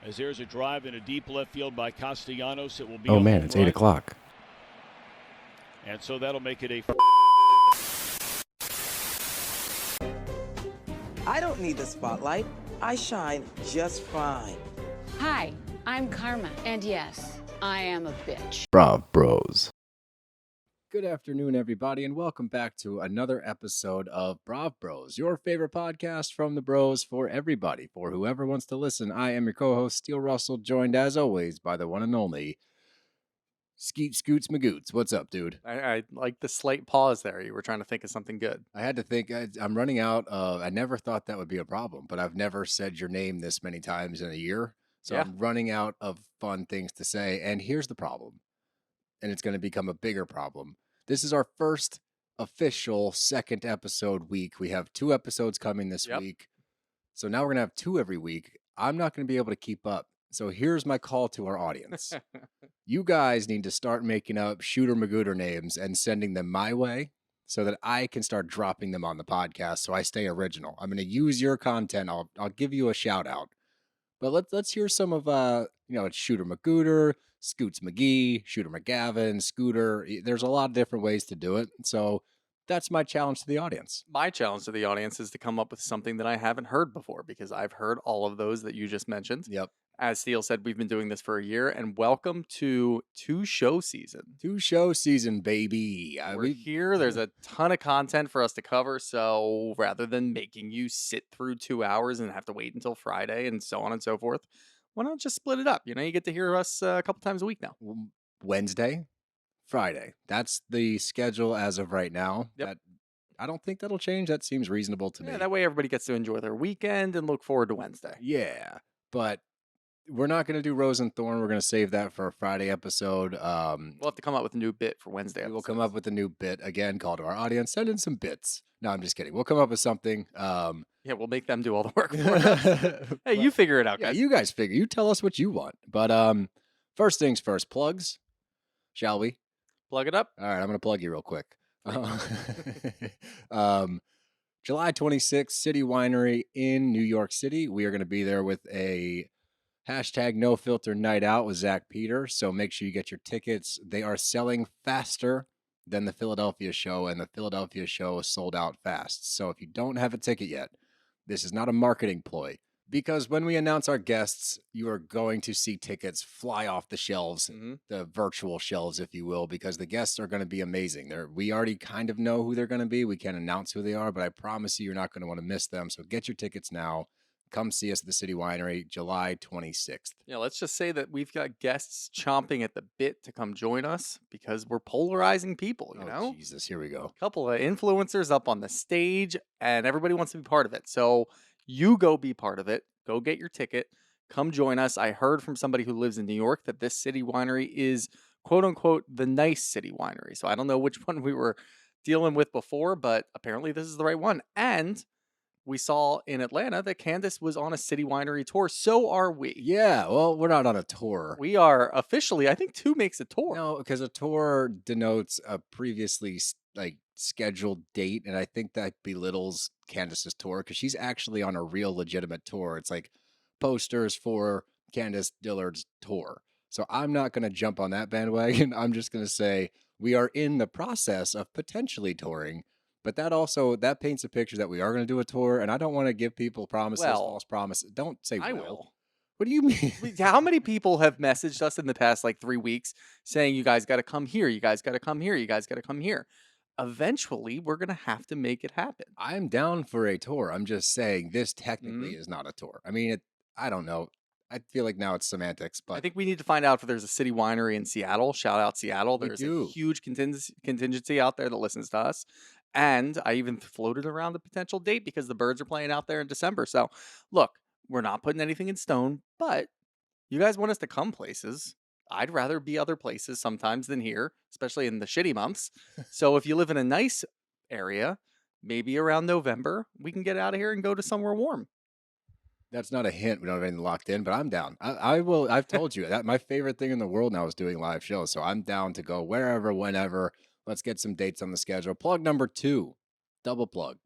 As there's a drive in a deep left field by Castellanos, it will be. Oh man, it's 8 o'clock. And so that'll make it a. I don't need the spotlight. I shine just fine. Hi, I'm Karma, and yes, I am a bitch. Brav Bros. Good afternoon, everybody, and welcome back to another episode of Brav Bros, your favorite podcast from the bros for everybody, for whoever wants to listen. I am your co-host, Steele Russell, joined as always by the one and only Skeet Scoots Magoots. What's up, dude? I like the slight pause there. You were trying to think of something good. I had to think. I'm running out of. I never thought that would be a problem, but I've never said your name this many times in a year. So I'm running out of fun things to say. And here's the problem, and it's going to become a bigger problem. This is our first official second episode week. We have 2 episodes coming this week. So now we're going to have 2 every week. I'm not going to be able to keep up. So here's my call to our audience. You guys need to start making up Shooter Magooter names and sending them my way so that I can start dropping them on the podcast so I stay original. I'm going to use your content. I'll give you a shout out. But let's hear some of it's Shooter Magooter, Scoots McGee, Shooter McGavin, Scooter. There's a lot of different ways to do it. So that's my challenge to the audience. My challenge to the audience is to come up with something that I haven't heard before, because I've heard all of those that you just mentioned. Yep. As Steele said, we've been doing this for a year, and welcome to 2-show season. 2-show season, baby. We're here. There's a ton of content for us to cover. So rather than making you sit through 2 hours and have to wait until Friday and so on and so forth, why not just split it up? You get to hear us a couple times a week now. Wednesday, Friday. That's the schedule as of right now. Yep. I don't think that'll change. That seems reasonable to me. That way everybody gets to enjoy their weekend and look forward to Wednesday. Yeah, but we're not going to do Rose and Thorn. We're going to save that for a Friday episode. We'll have to come up with a new bit for Wednesday. We'll come up with a new bit. Again, call to our audience. Send in some bits. No, I'm just kidding. We'll come up with something. Yeah, we'll make them do all the work for us. Hey, you figure it out, guys. Yeah, you guys figure. You tell us what you want. But first things first, plugs, shall we? Plug it up. All right, I'm going to plug you real quick. July 26th, City Winery in New York City. We are going to be there with a #NoFilter night out with Zach Peter. So make sure you get your tickets. They are selling faster than the Philadelphia show, and the Philadelphia show is sold out fast. So if you don't have a ticket yet, this is not a marketing ploy, because when we announce our guests, you are going to see tickets fly off the shelves, the virtual shelves, if you will, because the guests are going to be amazing. We already kind of know who they're going to be. We can't announce who they are, but I promise you're not going to want to miss them. So get your tickets now. Come see us at the City Winery, July 26th. Yeah, let's just say that we've got guests chomping at the bit to come join us, because we're polarizing people, you know? Jesus, here we go. A couple of influencers up on the stage, and everybody wants to be part of it. So you go be part of it. Go get your ticket. Come join us. I heard from somebody who lives in New York that this City Winery is, quote unquote, the nice City Winery. So I don't know which one we were dealing with before, but apparently this is the right one. And we saw in Atlanta that Candiace was on a City Winery tour. So are we. Yeah, well, we're not on a tour. We are officially, I think 2 makes a tour. No, because a tour denotes a previously scheduled date, and I think that belittles Candiace's tour, because she's actually on a real legitimate tour. It's like posters for Candiace Dillard's tour. So I'm not going to jump on that bandwagon. I'm just going to say we are in the process of potentially touring. But that paints a picture that we are going to do a tour, and I don't want to give people promises, false promises. Don't say I will. What do you mean? How many people have messaged us in the past 3 weeks saying, you guys got to come here, you guys got to come here, you guys got to come here? Eventually, we're going to have to make it happen. I'm down for a tour. I'm just saying this technically is not a tour. I mean, I don't know. I feel like now it's semantics, but I think we need to find out if there's a City Winery in Seattle. Shout out Seattle. There's a huge contingency out there that listens to us. And I even floated around the potential date, because the Birds are playing out there in December. So look, we're not putting anything in stone, but you guys want us to come places. I'd rather be other places sometimes than here, especially in the shitty months. So if you live in a nice area, maybe around November, we can get out of here and go to somewhere warm. That's not a hint. We don't have anything locked in, but I'm down. I will. I've told you that my favorite thing in the world now is doing live shows. So I'm down to go wherever, whenever. Let's get some dates on the schedule. Plug number 2, double plug.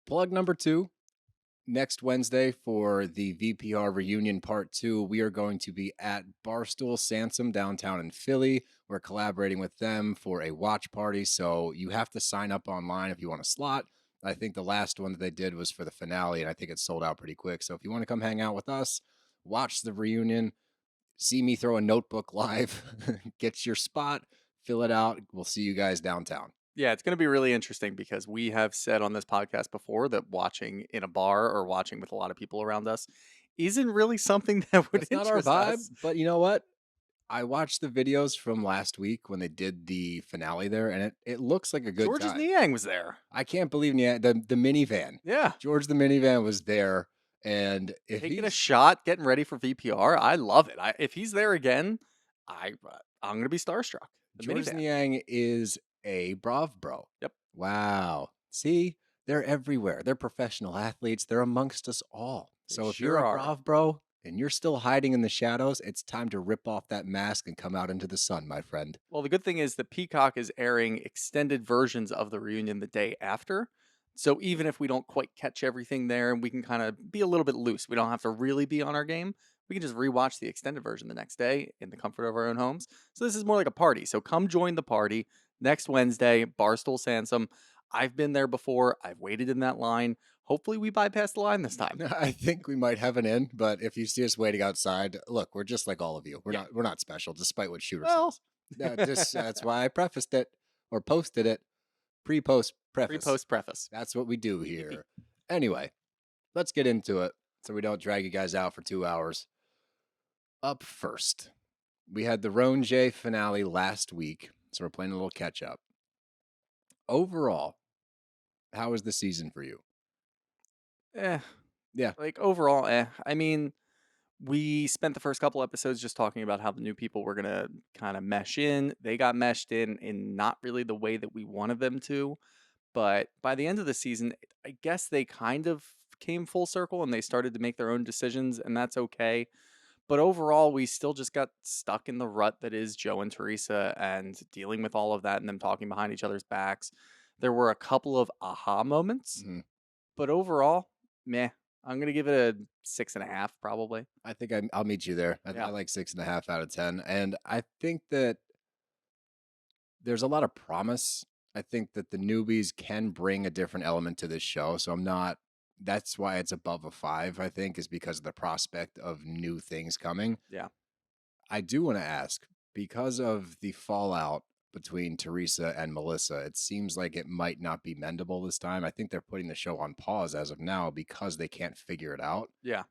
Plug number 2, Next Wednesday for the VPR reunion part 2, we are going to be at Barstool Sansom downtown in Philly. We're collaborating with them for a watch party, so you have to sign up online if you want a slot. I think the last one that they did was for the finale, and I think it sold out pretty quick. So if you want to come hang out with us, watch the reunion, see me throw a notebook live, get your spot, fill it out. We'll see you guys downtown. Yeah, it's going to be really interesting because we have said on this podcast before that watching in a bar or watching with a lot of people around us isn't really something that would interest not our vibe. Us. But you know what? I watched the videos from last week when they did the finale there, and it looks like a good George's time. Niang was there. I can't believe the minivan. Yeah. George the minivan was there. And if taking a shot, getting ready for VPR, I love it. If he's there again, I'm going to be starstruck. George Niang is a Brav bro. Yep. Wow. See, they're everywhere. They're professional athletes. They're amongst us all. So if you're a Brav bro and you're still hiding in the shadows, it's time to rip off that mask and come out into the sun, my friend. Well, the good thing is that Peacock is airing extended versions of the reunion the day after. So even if we don't quite catch everything there, we can kind of be a little bit loose. We don't have to really be on our game. We can just rewatch the extended version the next day in the comfort of our own homes. So this is more like a party. So come join the party next Wednesday, Barstool Sansom. I've been there before. I've waited in that line. Hopefully we bypass the line this time. I think we might have an in, but if you see us waiting outside, look, we're just like all of you. We're not special, despite what Shooter says. That's why I prefaced it or posted it. Pre-post preface. That's what we do here. Anyway, let's get into it so we don't drag you guys out for 2 hours. Up first, we had the RHONJ finale last week, so we're playing a little catch up. Overall, how was the season for you? Yeah. Like overall, I mean, we spent the first couple episodes just talking about how the new people were going to kind of mesh in. They got meshed in not really the way that we wanted them to. But by the end of the season, I guess they kind of came full circle and they started to make their own decisions, and that's okay. But overall, we still just got stuck in the rut that is Joe and Teresa and dealing with all of that and them talking behind each other's backs. There were a couple of aha moments, but overall, meh. I'm going to give it a 6.5 probably. I think I'll meet you there. I like 6.5 out of 10. And I think that there's a lot of promise. I think that the newbies can bring a different element to this show. So that's why it's above a 5, I think, is because of the prospect of new things coming. Yeah. I do want to ask, because of the fallout between Teresa and Melissa, it seems like it might not be mendable this time. I think they're putting the show on pause as of now because they can't figure it out. Yeah.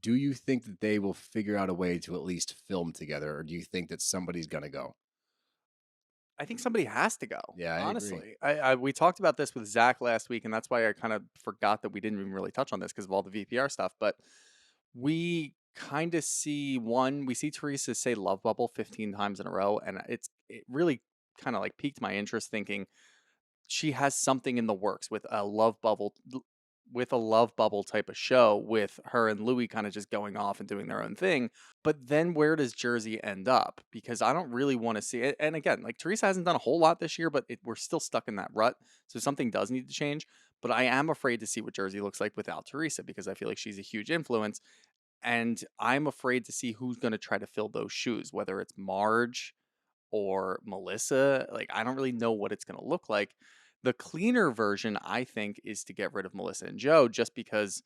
Do you think that they will figure out a way to at least film together, or do you think that somebody's going to go? I think somebody has to go. Yeah, honestly. We talked about this with Zach last week, and that's why I kind of forgot that we didn't even really touch on this because of all the VPR stuff. But we kind of see Teresa say love bubble 15 times in a row, and it really kind of like piqued my interest, thinking she has something in the works with a love bubble type of show with her and Louie kind of just going off and doing their own thing. But then where does Jersey end up? Because I don't really want to see it. And again, like Teresa hasn't done a whole lot this year, but we're still stuck in that rut. So something does need to change. But I am afraid to see what Jersey looks like without Teresa because I feel like she's a huge influence. And I'm afraid to see who's going to try to fill those shoes, whether it's Marge or Melissa. Like, I don't really know what it's going to look like. The cleaner version, I think, is to get rid of Melissa and Joe just because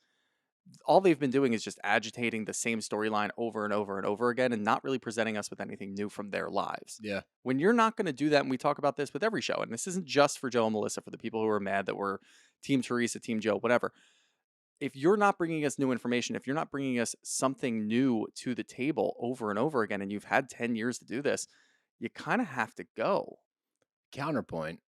all they've been doing is just agitating the same storyline over and over and over again and not really presenting us with anything new from their lives. Yeah. When you're not going to do that, and we talk about this with every show, and this isn't just for Joe and Melissa, for the people who are mad that we're Team Teresa, Team Joe, whatever. If you're not bringing us new information, if you're not bringing us something new to the table over and over again, and you've had 10 years to do this, you kind of have to go. Counterpoint.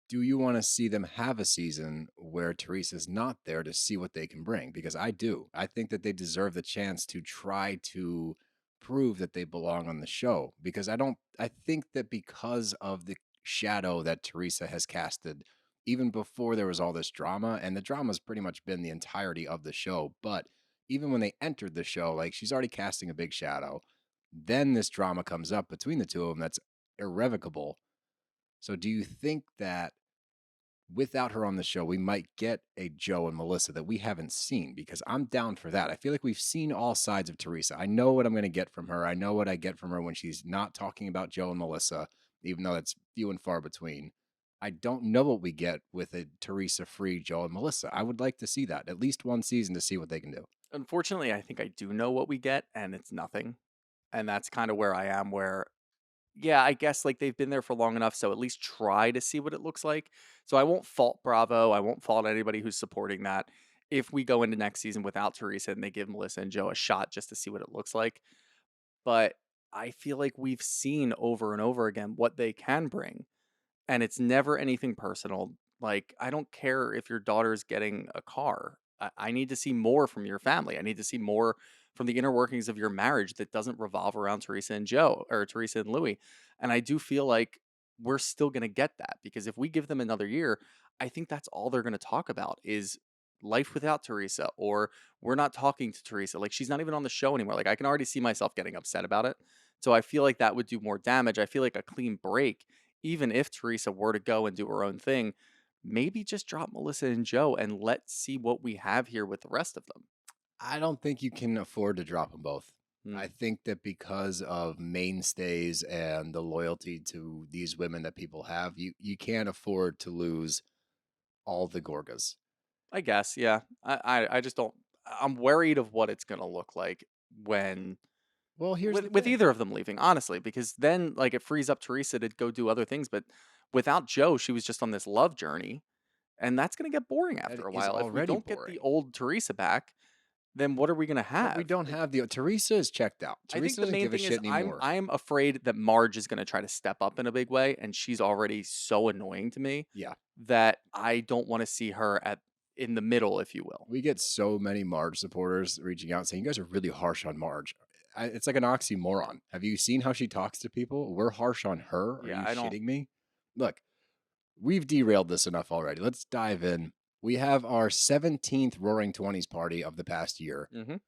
Do you want to see them have a season where Teresa's not there to see what they can bring? Because I do. I think that they deserve the chance to try to prove that they belong on the show. Because I think that because of the shadow that Teresa has casted, even before there was all this drama, and the drama's pretty much been the entirety of the show, but even when they entered the show, like she's already casting a big shadow. Then this drama comes up between the two of them that's irrevocable. So do you think that without her on the show, we might get a Joe and Melissa that we haven't seen, because I'm down for that. I feel like we've seen all sides of Teresa. I know what I'm going to get from her. I know what I get from her when she's not talking about Joe and Melissa, even though it's few and far between. I don't know what we get with a Teresa-free Joe and Melissa. I would like to see that, at least one season, to see what they can do. Unfortunately, I think I do know what we get, and it's nothing. And that's kind of where I am, where, yeah, I guess like they've been there for long enough, so at least try to see what it looks like. So I won't fault Bravo. I won't fault anybody who's supporting that if we go into next season without Teresa and they give Melissa and Joe a shot just to see what it looks like. But I feel like we've seen over and over again what they can bring, and it's never anything personal. Like, I don't care if your daughter's getting a car. I need to see more from your family. I need to see more from the inner workings of your marriage that doesn't revolve around Teresa and Joe, or Teresa and Louie. And I do feel like we're still going to get that, because if we give them another year, I think that's all they're going to talk about is life without Teresa, or we're not talking to Teresa. Like, she's not even on the show anymore. Like, I can already see myself getting upset about it. So I feel like that would do more damage. I feel like a clean break, even if Teresa were to go and do her own thing, maybe just drop Melissa and Joe and let's see what we have here with the rest of them. I don't think you can afford to drop them both. I Mm. think that because of mainstays and the loyalty to these women that people have, you can't afford to lose all the Gorgas. I guess, yeah. I just don't. I'm worried of what it's gonna look like when Well, here's the with thing. either of them leaving, honestly, because then like it frees up Teresa to go do other things. But without Joe, she was just on this love journey, and that's gonna get boring That after a is while. If we already don't get the boring. old Teresa back, then what are we gonna But we have? don't have the Teresa is checked out. I think Teresa the doesn't main give a thing shit is anymore. I'm afraid that Marge is gonna try to step up in a big way, and she's already so annoying to me Yeah. that I don't want to see her in the middle, if you will. We get so many Marge supporters reaching out saying, you guys are really harsh on Marge. It's like an oxymoron. Have you seen how she talks to people? We're harsh on her? Are Yeah, you I don't. shitting me? Look, we've derailed this enough already. Let's dive in. We have our 17th Roaring 20s party of the past year. Mhm.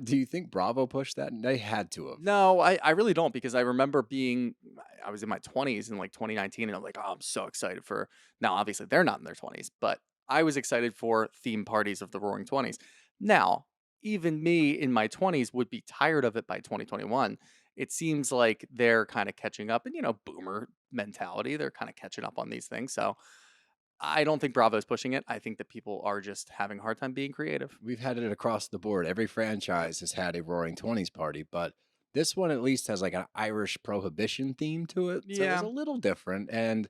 Do you think Bravo pushed that? They had to have. No, I really don't, because I remember I was in my 20s in like 2019, and I'm like, oh, I'm so excited for. Now, obviously, they're not in their 20s, but I was excited for theme parties of the Roaring 20s. Now, even me in my 20s would be tired of it by 2021. It seems like they're kind of catching up, and boomer mentality. They're kind of catching up on these things. So I don't think Bravo's pushing it. I think that people are just having a hard time being creative. We've had it across the board. Every franchise has had a Roaring 20s party, but this one at least has like an Irish Prohibition theme to it. So it's Yeah. a little different. And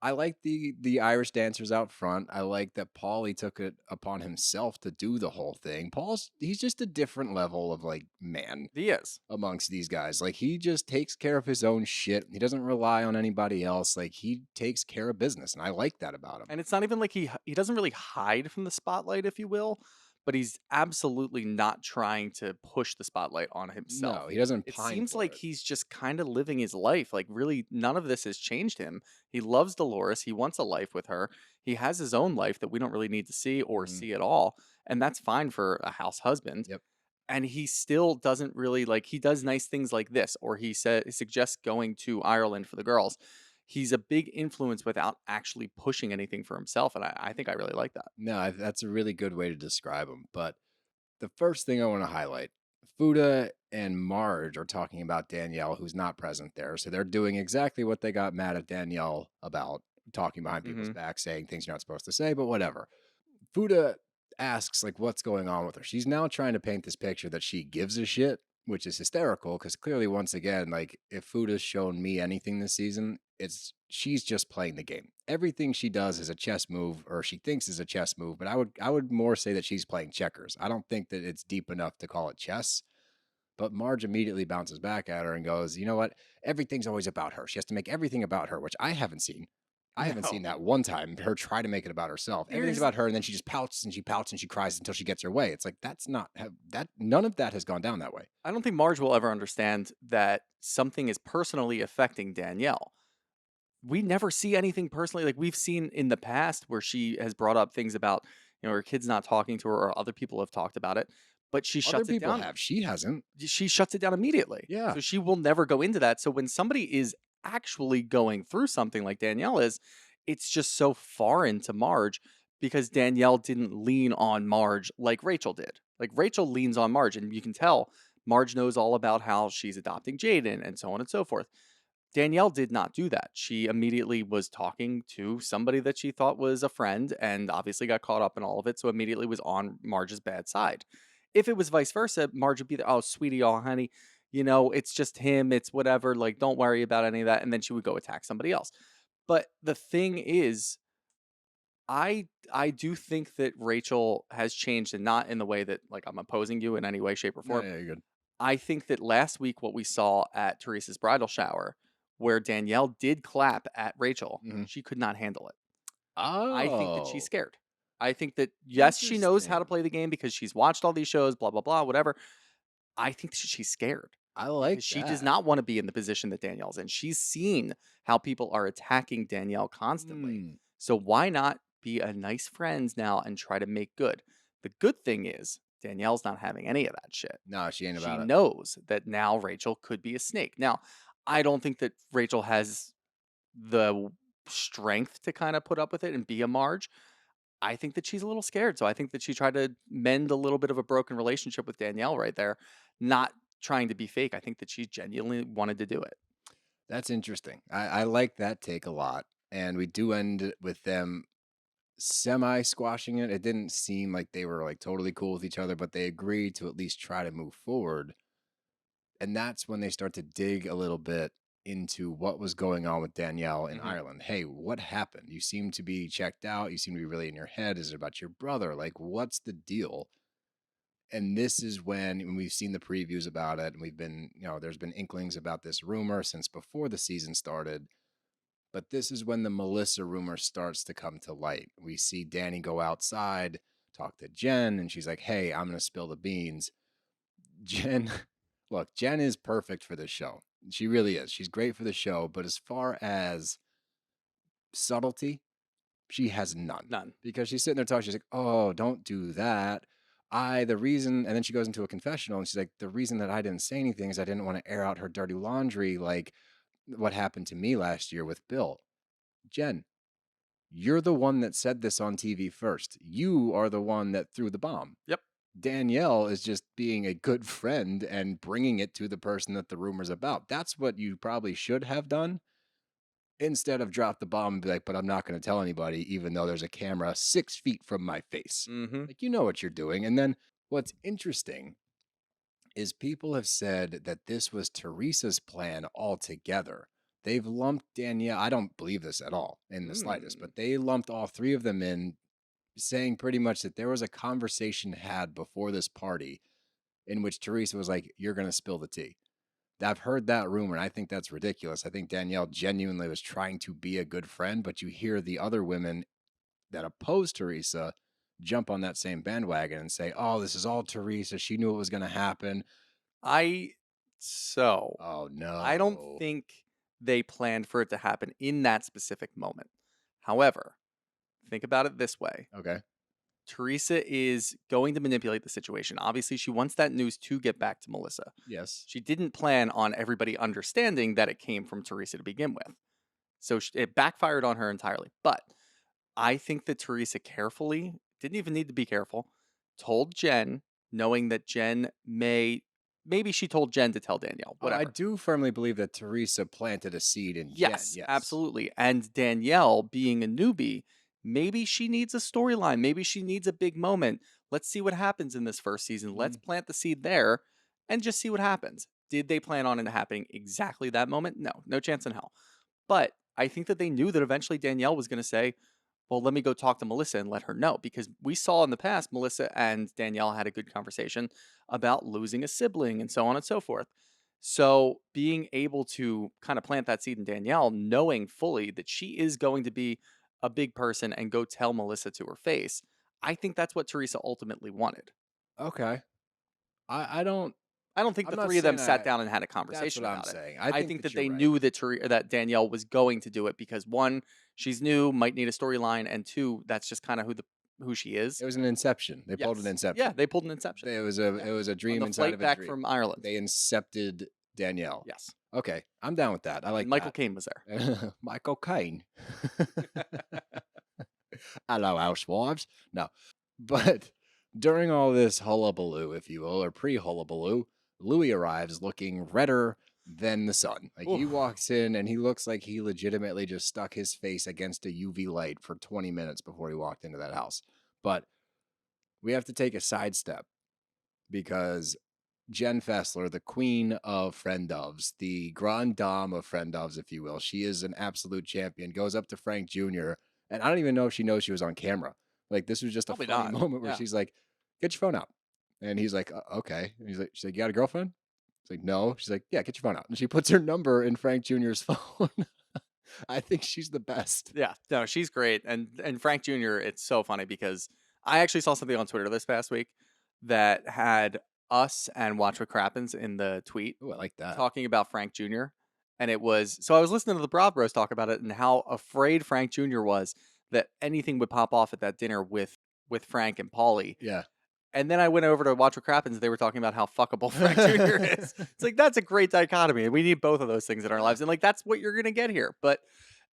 I like the Irish dancers out front. I like that Paulie took it upon himself to do the whole thing. He's just a different level of like man He is. amongst these guys. Like, he just takes care of his own shit. He doesn't rely on anybody else. Like, he takes care of business, and I like that about him. And it's not even like he doesn't really hide from the spotlight, if you will, but he's absolutely not trying to push the spotlight on himself. No, he doesn't It pine seems for like it. he's just kind of living his life. Like, really, none of this has changed him. He loves Dolores. He wants a life with her. He has his own life that we don't really need to see or see at all. And that's fine for a house husband. Yep. And he still doesn't really he does nice things like this, or he suggests going to Ireland for the girls. He's a big influence without actually pushing anything for himself. And I think I really like that. No, that's a really good way to describe him. But the first thing I want to highlight, Fuda and Marge are talking about Danielle, who's not present there. So they're doing exactly what they got mad at Danielle about, talking behind people's back, saying things you're not supposed to say, but whatever. Fuda asks, like, what's going on with her? She's now trying to paint this picture that she gives a shit, which is hysterical, because clearly, once again, like, if Fuda's shown me anything this season, she's just playing the game. Everything she does is a chess move, or she thinks is a chess move, but I would more say that she's playing checkers. I don't think that it's deep enough to call it chess. But Marge immediately bounces back at her and goes, you know what? Everything's always about her. She has to make everything about her, which I haven't seen. I haven't seen that one time, her try to make it about herself. Everything's about her, and then she just pouts and she pouts and she cries until she gets her way. It's like, that's not that. None of that has gone down that way. I don't think Marge will ever understand that something is personally affecting Danielle. We never see anything personally. Like, we've seen in the past where she has brought up things about, her kids not talking to her, or other people have talked about it, but she Other shuts it people down. have. She hasn't. She shuts it down immediately. Yeah. So she will never go into that. So when somebody is actually going through something like Danielle is, it's just so foreign to Marge because Danielle didn't lean on Marge like Rachel did. Like Rachel leans on Marge, and you can tell Marge knows all about how she's adopting Jaden and so on and so forth. Danielle did not do that. She immediately was talking to somebody that she thought was a friend and obviously got caught up in all of it, so immediately was on Marge's bad side. If it was vice versa, Marge would be there, oh, sweetie, oh, honey, it's just him, it's whatever, like, don't worry about any of that, and then she would go attack somebody else. But the thing is, I do think that Rachel has changed, and not in the way that, like, I'm opposing you in any way, shape, or form. Yeah, you're good. I think that last week what we saw at Teresa's bridal shower, where Danielle did clap at Rachel, she could not handle it. I think that she's scared. I think that, yes, she knows how to play the game because she's watched all these shows, blah, blah, blah, whatever. I think that she's scared. I like that. She does not want to be in the position that Danielle's in. She's seen how people are attacking Danielle constantly. So why not be a nice friend now and try to make good? The good thing is Danielle's not having any of that shit. No, she ain't about it. She knows that now Rachel could be a snake. Now, I don't think that Rachel has the strength to kind of put up with it and be a Marge. I think that she's a little scared. So I think that she tried to mend a little bit of a broken relationship with Danielle right there, not trying to be fake. I think that she genuinely wanted to do it. That's interesting. I like that take a lot. And we do end with them semi-squashing it. It didn't seem like they were like totally cool with each other, but they agreed to at least try to move forward. And that's when they start to dig a little bit into what was going on with Danielle in Ireland. Hey, what happened? You seem to be checked out. You seem to be really in your head. Is it about your brother? Like, what's the deal? And this is when we've seen the previews about it, and we've been, there's been inklings about this rumor since before the season started. But this is when the Melissa rumor starts to come to light. We see Danny go outside, talk to Jen, and she's like, hey, I'm going to spill the beans. Jen is perfect for this show. She really is. She's great for the show. But as far as subtlety, she has none. None. Because she's sitting there talking. She's like, oh, don't do that. The reason, and then she goes into a confessional and she's like, the reason that I didn't say anything is I didn't want to air out her dirty laundry like what happened to me last year with Bill. Jen, you're the one that said this on TV first. You are the one that threw the bomb. Yep. Danielle is just being a good friend and bringing it to the person that the rumor's about. That's what you probably should have done instead of drop the bomb and be like, but I'm not going to tell anybody, even though there's a camera 6 feet from my face. Like, you know what you're doing. And then what's interesting is people have said that this was Teresa's plan altogether. They've lumped Danielle. I don't believe this at all in the slightest, but they lumped all three of them in, saying pretty much that there was a conversation had before this party in which Teresa was like, you're going to spill the tea. I've heard that rumor, and I think that's ridiculous. I think Danielle genuinely was trying to be a good friend, but you hear the other women that oppose Teresa jump on that same bandwagon and say, oh, this is all Teresa. She knew it was going to happen. Oh, no. I don't think they planned for it to happen in that specific moment. However, think about it this way. Okay. Teresa is going to manipulate the situation. Obviously, she wants that news to get back to Melissa. Yes. She didn't plan on everybody understanding that it came from Teresa to begin with. So it backfired on her entirely. But I think that Teresa carefully, didn't even need to be careful, told Jen, knowing that Jen maybe she told Jen to tell Danielle, whatever. I do firmly believe that Teresa planted a seed in Jen. Yes, absolutely. And Danielle, being a newbie, maybe she needs a storyline. Maybe she needs a big moment. Let's see what happens in this first season. Let's plant the seed there and just see what happens. Did they plan on it happening exactly that moment? No chance in hell. But I think that they knew that eventually Danielle was going to say, well, let me go talk to Melissa and let her know. Because we saw in the past, Melissa and Danielle had a good conversation about losing a sibling and so on and so forth. So being able to kind of plant that seed in Danielle, knowing fully that she is going to be a big person and go tell Melissa to her face, I think that's what Teresa ultimately wanted. Okay. I don't think the three of them sat down and had a conversation about it. I think that they knew that Danielle was going to do it because, one, she's new, might need a storyline, and two, that's just kind of who she is. It was an inception. They pulled an inception. Yeah, they pulled an inception. It was a dream on the inside flight of a back dream. from Ireland. They incepted Danielle. Yes. Okay, I'm down with that. I like Michael that. Caine was there. Michael Caine. Hello, housewives. No, but during all this hullabaloo, if you will, or pre-hullabaloo, Louie arrives looking redder than the sun. Like he walks in and he looks like he legitimately just stuck his face against a UV light for 20 minutes before he walked into that house. But we have to take a sidestep because Jen Fessler, the queen of friend ofs, the grande dame of friend ofs, if you will, she is an absolute champion, goes up to Frank Jr., and I don't even know if she knows she was on camera. Like, this was just a funny moment where she's like, get your phone out. And he's like, okay. And she's like, you got a girlfriend? He's like, no. She's like, yeah, get your phone out. And she puts her number in Frank Jr.'s phone. I think she's the best. Yeah, no, she's great. And Frank Jr., it's so funny because I actually saw something on Twitter this past week that had us and Watch What Crappens in the tweet. Oh, I like that. Talking about Frank Jr. And it was, so I was listening to the Broad Bros talk about it and how afraid Frank Jr. was that anything would pop off at that dinner with Frank and Paulie. Yeah. And then I went over to Watch What Crappens. They were talking about how fuckable Frank Jr. is. It's like, that's a great dichotomy. And we need both of those things in our lives. And like, that's what you're going to get here. But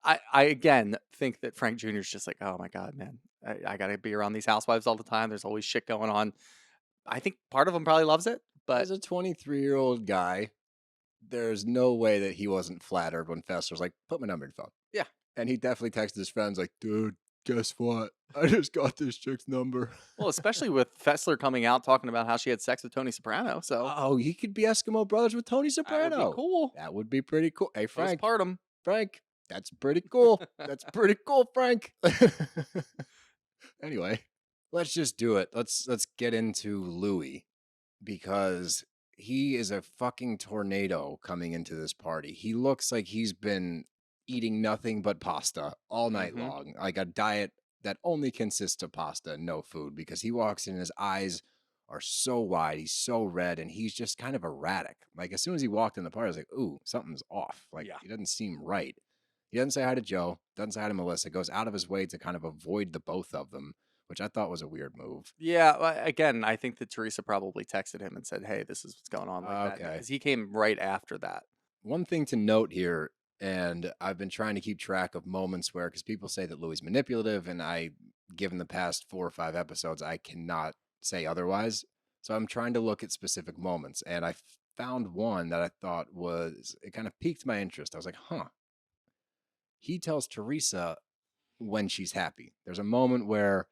I again think that Frank Jr. is just like, oh my God, man, I got to be around these housewives all the time. There's always shit going on. I think part of him probably loves it. But as a 23-year-old guy, there's no way that he wasn't flattered when Fessler's like, put my number in your phone. Yeah. And he definitely texted his friends like, dude, guess what? I just got this chick's number. Well, especially with Fessler coming out talking about how she had sex with Tony Soprano. So he could be Eskimo Brothers with Tony Soprano. That would be cool. That would be pretty cool. Hey, Frank. Postpartum. Frank, that's pretty cool. That's pretty cool, Frank. Anyway, let's just do it. Let's get into Louie because he is a fucking tornado coming into this party. He looks like he's been eating nothing but pasta all night long, like a diet that only consists of pasta and no food, because he walks in, his eyes are so wide, he's so red, and he's just kind of erratic. Like, as soon as he walked in the party, I was like, ooh, something's off. Like, he doesn't seem right. He doesn't say hi to Joe, doesn't say hi to Melissa, goes out of his way to kind of avoid the both of them, which I thought was a weird move. Yeah, again, I think that Teresa probably texted him and said, hey, this is what's going on like that, because he came right after that. One thing to note here, and I've been trying to keep track of moments where, because people say that Louie's manipulative, and given the past 4 or 5 episodes, I cannot say otherwise. So I'm trying to look at specific moments, and I found one that I thought it kind of piqued my interest. I was like, huh. He tells Teresa when she's happy. There's a moment where,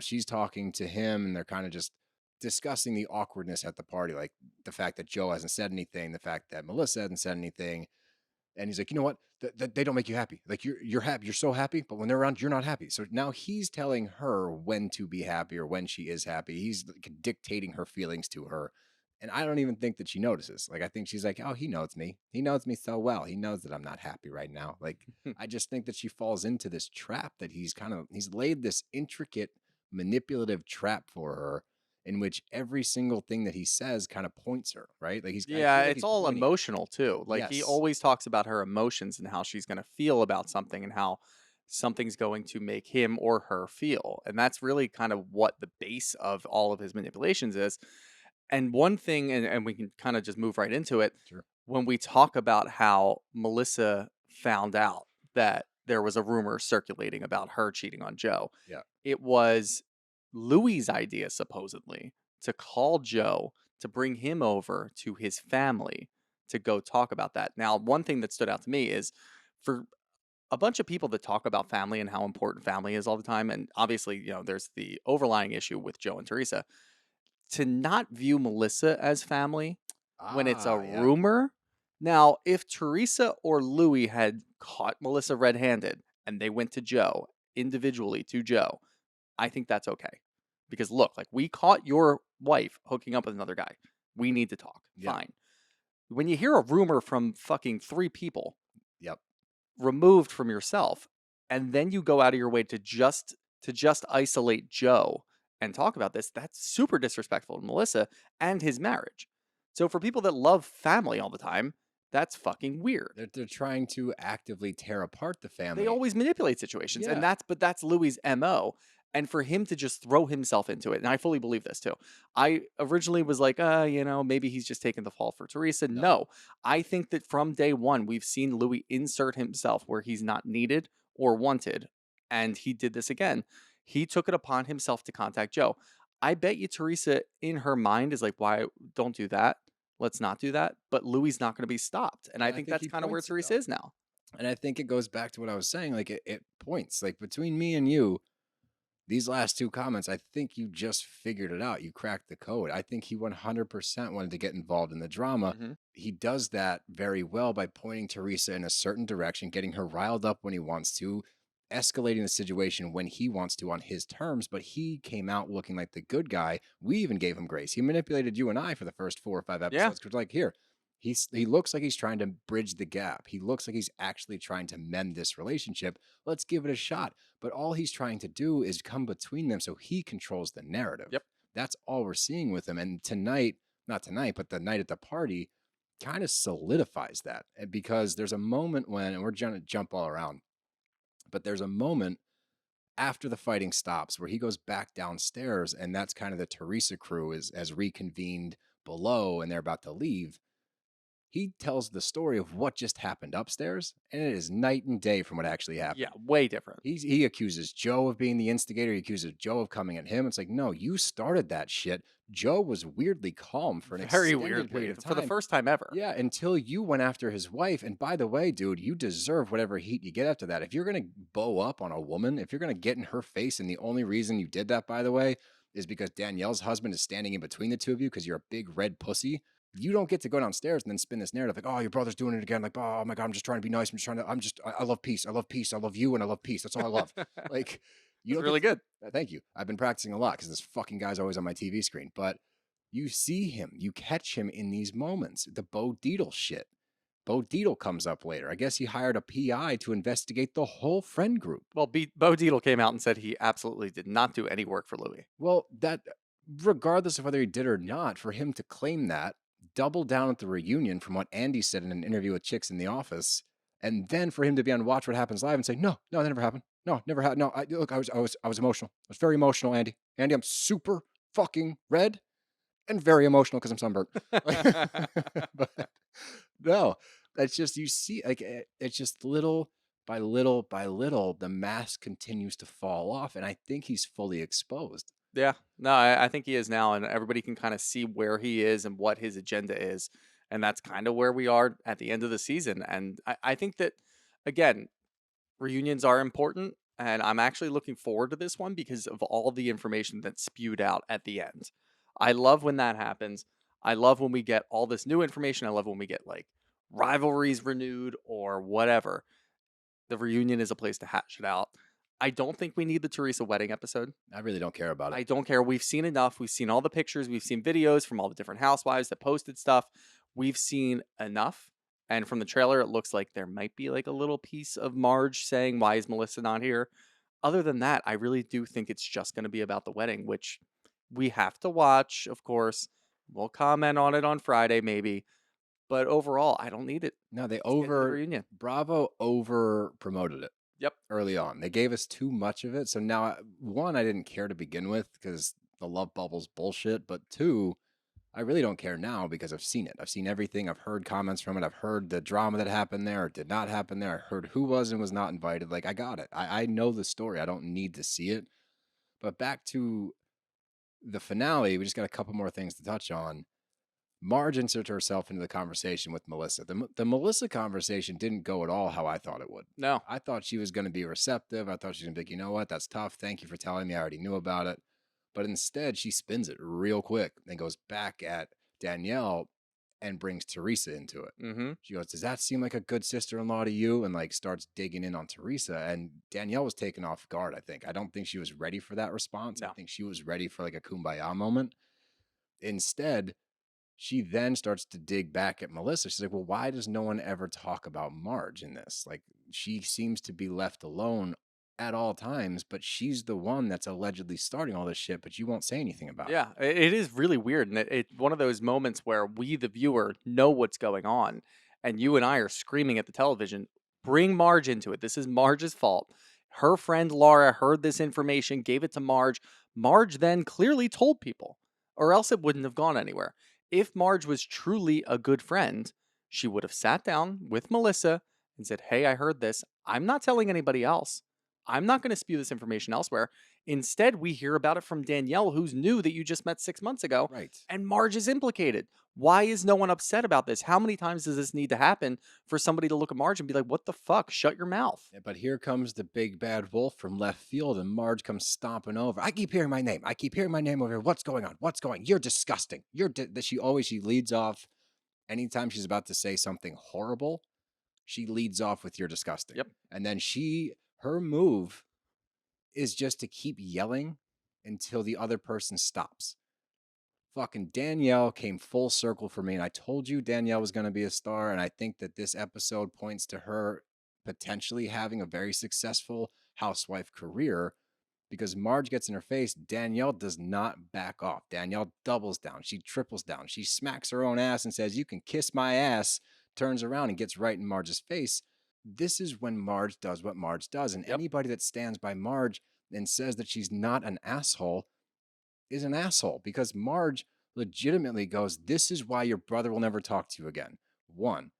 she's talking to him and they're kind of just discussing the awkwardness at the party, like the fact that Joe hasn't said anything, the fact that Melissa hasn't said anything. And he's like, you know what? They don't make you happy. Like, you're happy. You're so happy, but when they're around, you're not happy. So now he's telling her when to be happy or when she is happy. He's dictating her feelings to her. And I don't even think that she notices. Like, I think she's like, oh, he knows me. He knows me so well. He knows that I'm not happy right now. Like, I just think that she falls into this trap that he's laid this intricate, manipulative trap for her, in which every single thing that he says kind of points her, right? Like it's all emotional too. Like, he always talks about her emotions and how she's going to feel about something and how something's going to make him or her feel. And that's really kind of what the base of all of his manipulations is. And one thing, and we can kind of just move right into it. Sure. When we talk about how Melissa found out that there was a rumor circulating about her cheating on Joe. Yeah. It was Louie's idea, supposedly, to call Joe to bring him over to his family to go talk about that. Now, one thing that stood out to me is, for a bunch of people that talk about family and how important family is all the time, and obviously, there's the overlying issue with Joe and Teresa, to not view Melissa as family when it's a rumor. Now, if Teresa or Louie had caught Melissa red-handed and they went to Joe, individually to Joe, I think that's okay. Because look, like, we caught your wife hooking up with another guy. We need to talk. Yeah. Fine. When you hear a rumor from fucking 3 people removed from yourself, and then you go out of your way to just isolate Joe and talk about this, that's super disrespectful to Melissa and his marriage. So for people that love family all the time, that's fucking weird. They're trying to actively tear apart the family. They always manipulate situations, and that's Louie's MO. And for him to just throw himself into it, and I fully believe this too. I originally was like, maybe he's just taking the fall for Teresa. No, I think that from day one, we've seen Louie insert himself where he's not needed or wanted. And he did this again. He took it upon himself to contact Joe. I bet you Teresa in her mind is like, why don't do that? Let's not do that. But Louie's not going to be stopped. And I think that's kind of where Teresa is now. And I think it goes back to what I was saying. Like it points like between me and you, these last two comments, I think you just figured it out. You cracked the code. I think he 100% wanted to get involved in the drama. He does that very well by pointing Teresa in a certain direction, getting her riled up when he wants to, escalating the situation when he wants to on his terms. But he came out looking like the good guy. We even gave him grace. He manipulated you and I for the first 4 or 5 episodes. Because like, here, he looks like he's trying to bridge the gap. He looks like he's actually trying to mend this relationship. Let's give it a shot. But all he's trying to do is come between them so he controls the narrative. Yep. That's all we're seeing with him. And tonight, not tonight, but the night at the party kind of solidifies that. Because there's a moment when, and we're going to jump all around, but there's a moment after the fighting stops where he goes back downstairs, and that's kind of the Teresa crew has reconvened below and they're about to leave. He tells the story of what just happened upstairs, and it is night and day from what actually happened. Yeah, way different. He accuses Joe of being the instigator. He accuses Joe of coming at him. It's like, no, you started that shit. Joe was weirdly calm for an extended period of time. For the first time ever. Yeah, until you went after his wife. And by the way, dude, you deserve whatever heat you get after that. If you're going to bow up on a woman, if you're going to get in her face, and the only reason you did that, by the way, is because Danielle's husband is standing in between the two of you because you're a big red pussy. You don't get to go downstairs and then spin this narrative like, oh, your brother's doing it again. Like, oh my God, I'm just trying to be nice. I love peace. I love peace. I love you and I love peace. That's all I love. Like, you're really good. Thank you. I've been practicing a lot because this fucking guy's always on my TV screen. But you see him, you catch him in these moments. The Bo Dietl shit. Bo Dietl comes up later. I guess he hired a PI to investigate the whole friend group. Well, Bo Dietl came out and said he absolutely did not do any work for Louie. Well, that, regardless of whether he did or not, for him to claim that, double down at the reunion from what Andy said in an interview with Chicks in the Office, and then for him to be on Watch What Happens Live and say, no, that never happened. No, never happened. No, I was emotional. I was very emotional, Andy. Andy, I'm super fucking red and very emotional because I'm sunburnt. But no, that's just, you see, like, it's just little by little by little, the mask continues to fall off, and I think he's fully exposed. Yeah, no, I think he is now, and everybody can kind of see where he is and what his agenda is, and that's kind of where we are at the end of the season. And I think that, again, reunions are important, and I'm actually looking forward to this one because of all the information that's spewed out at the end. I love when that happens. I love when we get all this new information. I love when we get, like, rivalries renewed or whatever. The reunion is a place to hash it out. I don't think we need the Teresa wedding episode. I really don't care about it. I don't care. We've seen enough. We've seen all the pictures. We've seen videos from all the different housewives that posted stuff. We've seen enough. And from the trailer, it looks like there might be like a little piece of Marge saying, why is Melissa not here? Other than that, I really do think it's just going to be about the wedding, which we have to watch, of course. We'll comment on it on Friday, maybe. But overall, I don't need it. No, reunion. Bravo over promoted it. Yep. Early on. They gave us too much of it. So now, one, I didn't care to begin with because the love bubble's bullshit. But two, I really don't care now because I've seen it. I've seen everything. I've heard comments from it. I've heard the drama that happened there or did not happen there. I heard who was and was not invited. Like, I got it. I know the story. I don't need to see it. But back to the finale, we just got a couple more things to touch on. Marge inserted herself into the conversation with Melissa. The Melissa conversation didn't go at all how I thought it would. No. I thought she was going to be receptive. I thought she was going to be like, you know what, that's tough. Thank you for telling me. I already knew about it. But instead, she spins it real quick and goes back at Danielle and brings Teresa into it. Mm-hmm. She goes, does that seem like a good sister-in-law to you? And like starts digging in on Teresa. And Danielle was taken off guard, I think. I don't think she was ready for that response. No. I think she was ready for like a kumbaya moment. Instead, she then starts to dig back at Melissa. She's like, well, why does no one ever talk about Marge in this? Like, she seems to be left alone at all times, but she's the one that's allegedly starting all this shit, but you won't say anything about it. Yeah, it is really weird. And it's one of those moments where we, the viewer, know what's going on. And you and I are screaming at the television, bring Marge into it. This is Marge's fault. Her friend Laura heard this information, gave it to Marge. Marge then clearly told people, or else it wouldn't have gone anywhere. If Marge was truly a good friend, she would have sat down with Melissa and said, hey, I heard this. I'm not telling anybody else. I'm not going to spew this information elsewhere. Instead, we hear about it from Danielle, who's new that you just met 6 months ago. Right. And Marge is implicated. Why is no one upset about this? How many times does this need to happen for somebody to look at Marge and be like, what the fuck? Shut your mouth. Yeah, but here comes the big bad wolf from left field, and Marge comes stomping over. I keep hearing my name. I keep hearing my name over here. What's going on? What's going on? You're disgusting. She leads off anytime she's about to say something horrible. She leads off with you're disgusting. Yep. And then her move is just to keep yelling until the other person stops. Fucking Danielle came full circle for me, and I told you Danielle was going to be a star, and I think that this episode points to her potentially having a very successful housewife career because Marge gets in her face. Danielle does not back off. Danielle doubles down. She triples down. She smacks her own ass and says, you can kiss my ass, turns around and gets right in Marge's face. This is when Marge does what Marge does. And anybody that stands by Marge and says that she's not an asshole is an asshole, because Marge legitimately goes, this is why your brother will never talk to you again. One.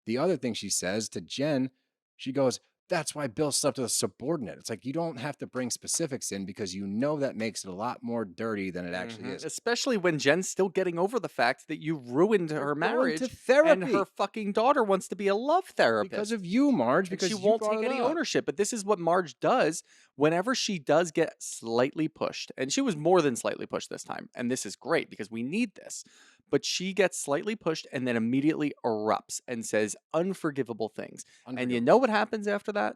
The other thing she says to Jen, she goes, that's why Bill slept with a subordinate. It's like, you don't have to bring specifics in because you know that makes it a lot more dirty than it actually is. Especially when Jen's still getting over the fact that you ruined her marriage and her fucking daughter wants to be a love therapist. Because of you, Marge, because she won't take any ownership. But this is what Marge does whenever she does get slightly pushed. And she was more than slightly pushed this time. And this is great because we need this. But she gets slightly pushed and then immediately erupts and says unforgivable things. And you know what happens after that?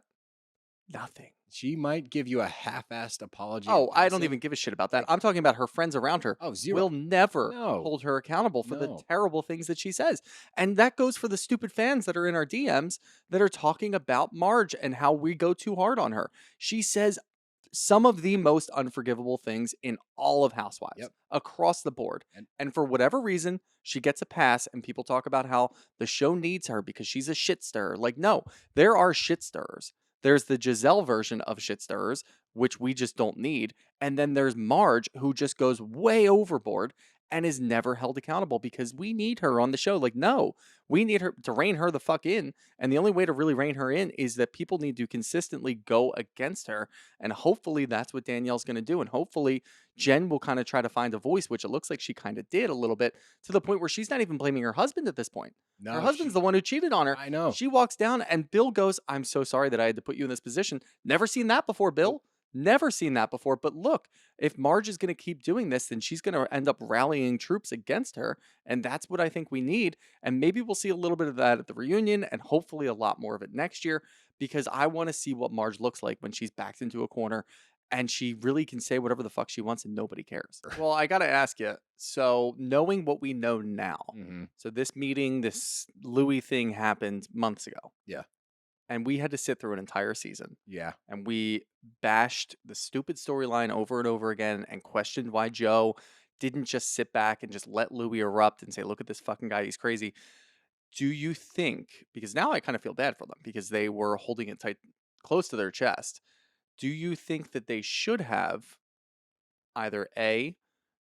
Nothing. She might give you a half-assed apology. Oh, I don't even give a shit about that. I'm talking about her friends around her. Oh, zero. Will never hold her accountable for the terrible things that she says. And that goes for the stupid fans that are in our DMs that are talking about Marge and how we go too hard on her. She says some of the most unforgivable things in all of Housewives across the board. And for whatever reason, she gets a pass and people talk about how the show needs her because she's a shit stirrer. Like, no, there are shit stirrers. There's the Giselle version of shit stirrers, which we just don't need. And then there's Marge, who just goes way overboard and is never held accountable because we need her on the show. Like, no, we need her to rein her the fuck in. And the only way to really rein her in is that people need to consistently go against her. And hopefully that's what Danielle's going to do. And hopefully Jen will kind of try to find a voice, which it looks like she kind of did a little bit, to the point where she's not even blaming her husband at this point. No, her husband's the one who cheated on her. I know. She walks down and Bill goes, I'm so sorry that I had to put you in this position. Never seen that before, Bill. Never seen that before. But look, if Marge is going to keep doing this, then she's going to end up rallying troops against her. And that's what I think we need. And maybe we'll see a little bit of that at the reunion and hopefully a lot more of it next year, because I want to see what Marge looks like when she's backed into a corner and she really can say whatever the fuck she wants and nobody cares. Well, I got to ask you, so knowing what we know now, so this meeting, this Louie thing happened months ago. Yeah. And we had to sit through an entire season. Yeah. And we bashed the stupid storyline over and over again and questioned why Joe didn't just sit back and just let Louie erupt and say, look at this fucking guy, he's crazy. Do you think, because now I kind of feel bad for them because they were holding it tight, close to their chest. Do you think that they should have either A,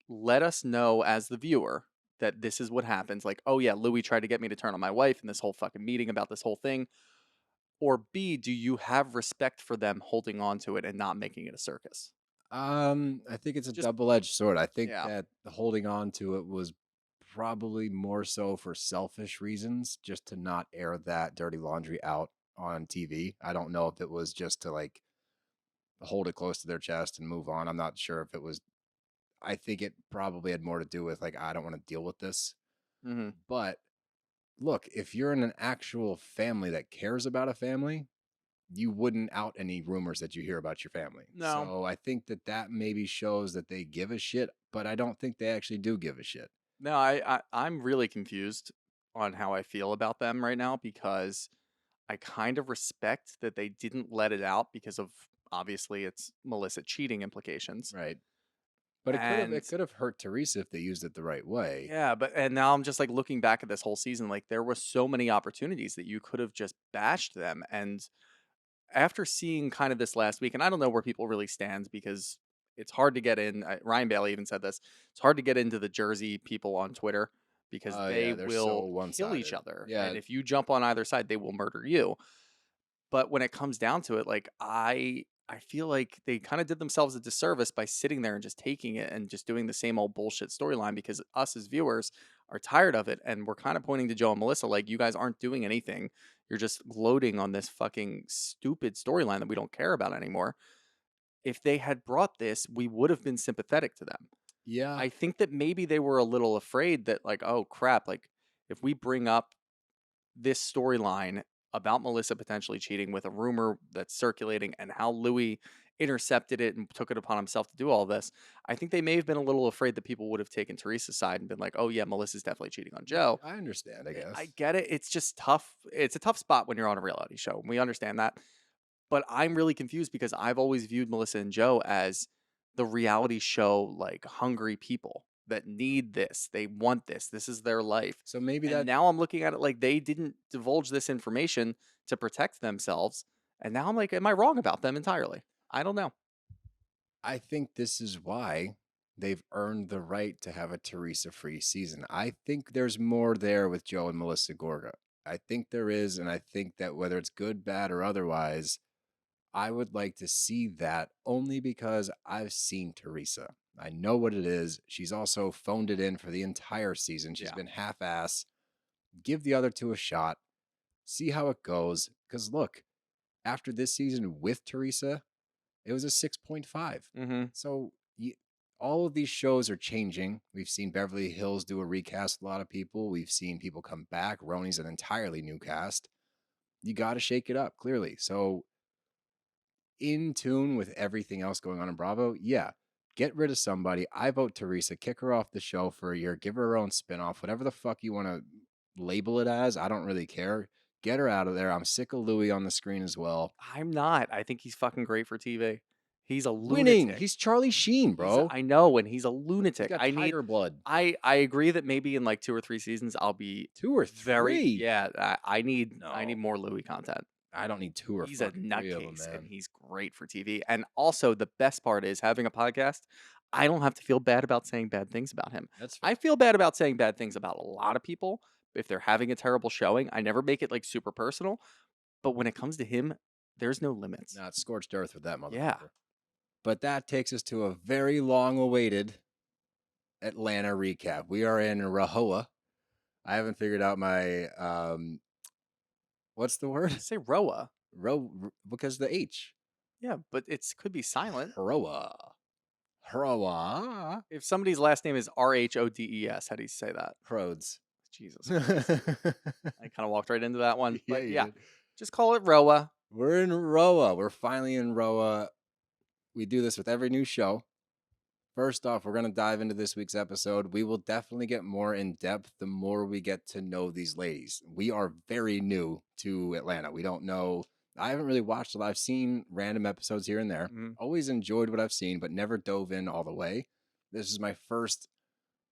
let us know as the viewer that this is what happens, like, oh yeah, Louie tried to get me to turn on my wife in this whole fucking meeting about this whole thing, or B, do you have respect for them holding on to it and not making it a circus? I think it's a double-edged sword. I think that holding on to it was probably more so for selfish reasons, just to not air that dirty laundry out on TV. I don't know if it was just to like hold it close to their chest and move on. I'm not sure if it was. I think it probably had more to do with like, I don't want to deal with this. But look, if you're in an actual family that cares about a family, you wouldn't out any rumors that you hear about your family. No. So I think that maybe shows that they give a shit, but I don't think they actually do give a shit. No, I'm really confused on how I feel about them right now, because I kind of respect that they didn't let it out because of, obviously, it's Melissa cheating implications. Right. But it could have hurt Teresa if they used it the right way. Yeah, and now I'm just like looking back at this whole season, like there were so many opportunities that you could have just bashed them. And after seeing kind of this last week, and I don't know where people really stand because it's hard to get in. Ryan Bailey even said this. It's hard to get into the Jersey people on Twitter because they they're will so kill each one-sided. other. Yeah. And if you jump on either side, they will murder you. But when it comes down to it, like I feel like they kind of did themselves a disservice by sitting there and just taking it and just doing the same old bullshit storyline because us as viewers are tired of it. And we're kind of pointing to Joe and Melissa like, you guys aren't doing anything. You're just gloating on this fucking stupid storyline that we don't care about anymore. If they had brought this, we would have been sympathetic to them. Yeah. I think that maybe they were a little afraid that like, oh crap, like if we bring up this storyline about Melissa potentially cheating with a rumor that's circulating and how Louie intercepted it and took it upon himself to do all this, I think they may have been a little afraid that people would have taken Teresa's side and been like, oh yeah, Melissa's definitely cheating on Joe. I understand, I guess. I get it. It's just tough. It's a tough spot when you're on a reality show. We understand that. But I'm really confused because I've always viewed Melissa and Joe as the reality show, like hungry people that need this. They want this. This is their life. So maybe and now I'm looking at it like they didn't divulge this information to protect themselves. And now I'm like, am I wrong about them entirely? I don't know. I think this is why they've earned the right to have a Teresa-free season. I think there's more there with Joe and Melissa Gorga. I think there is, and I think that whether it's good, bad, or otherwise, I would like to see that only because I've seen Teresa. I know what it is. She's also phoned it in for the entire season. She's been half-ass. Give the other two a shot. See how it goes. Because look, after this season with Teresa, it was a 6.5. Mm-hmm. So all of these shows are changing. We've seen Beverly Hills do a recast, a lot of people. We've seen people come back. RHONJ's an entirely new cast. You got to shake it up, clearly. So in tune with everything else going on in Bravo, yeah, get rid of somebody. I vote Teresa. Kick her off the show for a year. Give her own spinoff. Whatever the fuck you want to label it as, I don't really care. Get her out of there. I'm sick of Louie on the screen as well. I'm not. I think he's fucking great for TV. He's a lunatic. Winning. He's Charlie Sheen, bro. I know, and he's a lunatic. He's got tiger blood. I agree that maybe in like 2 or 3 seasons I'll be 2 or 3. Yeah, I need more Louie content. I don't need 2 or 3. He's a nutcase, man. and he's great for TV. And also, the best part is having a podcast. I don't have to feel bad about saying bad things about him. I feel bad about saying bad things about a lot of people if they're having a terrible showing. I never make it like super personal, but when it comes to him, there's no limits. Nah, it's scorched earth with that motherfucker. Yeah. But that takes us to a very long-awaited Atlanta recap. We are in RHOA. I haven't figured out my what's the word? Say RHOA. Because the H. Yeah, but it could be silent. RHOA. RHOA. If somebody's last name is RHODES, how do you say that? Rhodes. Jesus. I kind of walked right into that one. But yeah, did. just call it RHOA. We're in RHOA. We're finally in RHOA. We do this with every new show. First off, we're going to dive into this week's episode. We will definitely get more in depth the more we get to know these ladies. We are very new to Atlanta. We don't know. I haven't really watched a lot. I've seen random episodes here and there. Mm-hmm. Always enjoyed what I've seen, but never dove in all the way. This is my first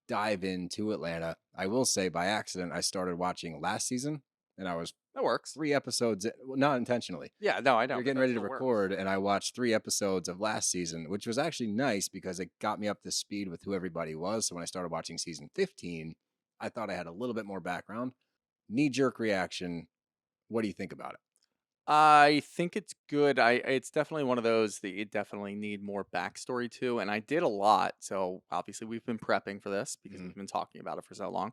dive into Atlanta. I will say by accident, I started watching last season and I was That works. 3 episodes, well, not intentionally. Yeah, no, I know. You're getting ready to record, and I watched 3 episodes of last season, which was actually nice because it got me up to speed with who everybody was. So when I started watching season 15, I thought I had a little bit more background. Knee-jerk reaction. What do you think about it? I think it's good. It's definitely one of those that you definitely need more backstory to, and I did a lot. So obviously we've been prepping for this because we've been talking about it for so long.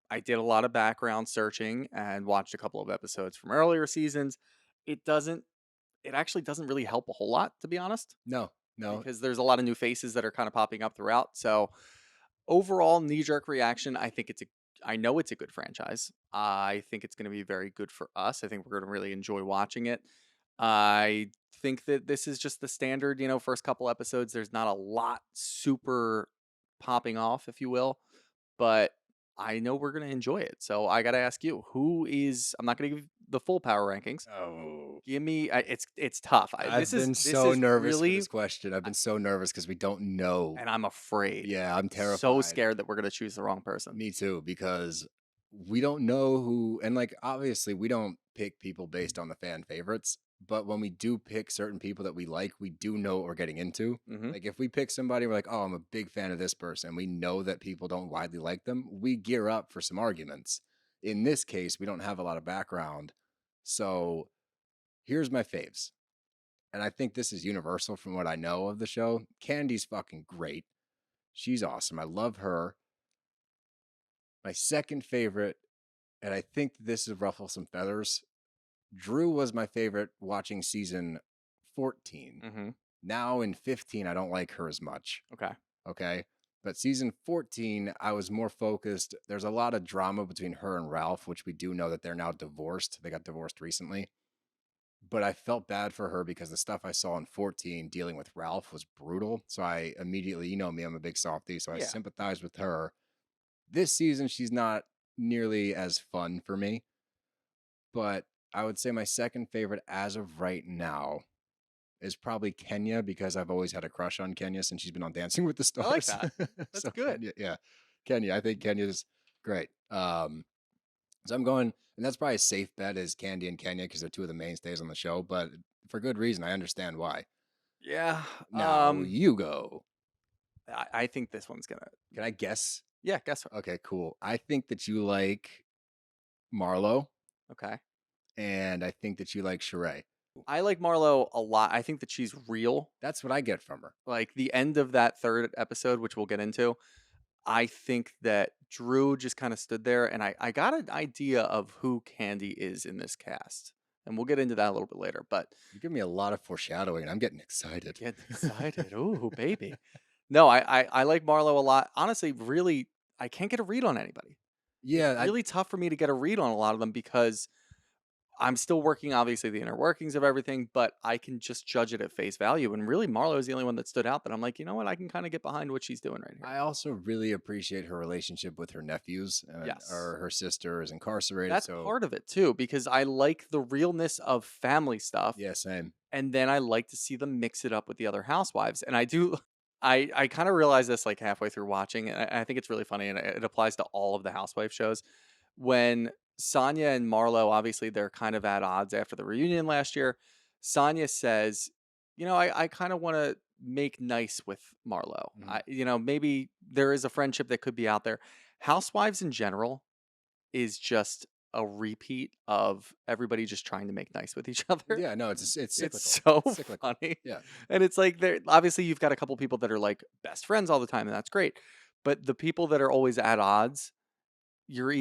I did a lot of background searching and watched a couple of episodes from earlier seasons. It actually doesn't really help a whole lot, to be honest. No. Because there's a lot of new faces that are kind of popping up throughout. So overall knee-jerk reaction, I know it's a good franchise. I think it's going to be very good for us. I think we're going to really enjoy watching it. I think that this is just the standard, first couple episodes. There's not a lot super popping off, if you will, but I know we're going to enjoy it. So I got to ask you, I'm not going to give the full power rankings. Oh. Give me, it's tough. I've been so nervous for this question. I've been so nervous because we don't know. And I'm afraid. Yeah, I'm terrified. So scared that we're going to choose the wrong person. Me too, because we don't know who, and like obviously we don't pick people based on the fan favorites, but when we do pick certain people that we like, we do know what we're getting into. Like if we pick somebody, we're like, oh, I'm a big fan of this person. We know that people don't widely like them. We gear up for some arguments. In this case, we don't have a lot of background. So here's my faves. And I think this is universal from what I know of the show. Candi's fucking great. She's awesome. I love her. My second favorite, and I think this is ruffle some feathers. Drew was my favorite watching season 14. Now in 15, I don't like her as much. Okay. But season 14, I was more focused. There's a lot of drama between her and Ralph, which we do know that they're now divorced. They got divorced recently. But I felt bad for her because the stuff I saw in 14 dealing with Ralph was brutal. So I immediately, you know me, I'm a big softie. So I sympathized with her. This season, she's not nearly as fun for me. But I would say my second favorite as of right now is probably Kenya, because I've always had a crush on Kenya since she's been on Dancing with the Stars. I like that. That's so good. Kenya. I think Kenya's great. So I'm going, and that's probably a safe bet is Kandi and Kenya because they're two of the mainstays on the show, but for good reason. I understand why. Yeah. Now you go. I think this one's gonna. Can I guess? Yeah, guess. Okay, cool. I think that you like Marlo. Okay. And I think that you like Sheree. I like Marlo a lot. I think that she's real. That's what I get from her. Like the end of that third episode, which we'll get into, I think that Drew just kind of stood there, and I got an idea of who Kandi is in this cast. And we'll get into that a little bit later. But you give me a lot of foreshadowing, and I'm getting excited. Getting excited. Ooh, baby. No, I like Marlo a lot. Honestly, really, I can't get a read on anybody. Yeah. It's really tough for me to get a read on a lot of them because I'm still working, obviously, the inner workings of everything, but I can just judge it at face value. And really, Marlo is the only one that stood out that I'm like, you know what? I can kind of get behind what she's doing right here. I also really appreciate her relationship with her nephews. Or her sister is incarcerated. That's part of it, too, because I like the realness of family stuff. Yeah, same. And then I like to see them mix it up with the other housewives. And I do... I kind of realized this like halfway through watching, and I think it's really funny, and it applies to all of the housewife shows. When Sonia and Marlo, obviously, they're kind of at odds after the reunion last year. Sonia says, you know, I kind of want to make nice with Marlo. Maybe there is a friendship that could be out there. Housewives in general is just a repeat of everybody just trying to make nice with each other. Yeah, no, it's cyclical. It's so cyclical. funny. Yeah. And it's like, obviously you've got a couple people that are like best friends all the time, and that's great. But the people that are always at odds, you're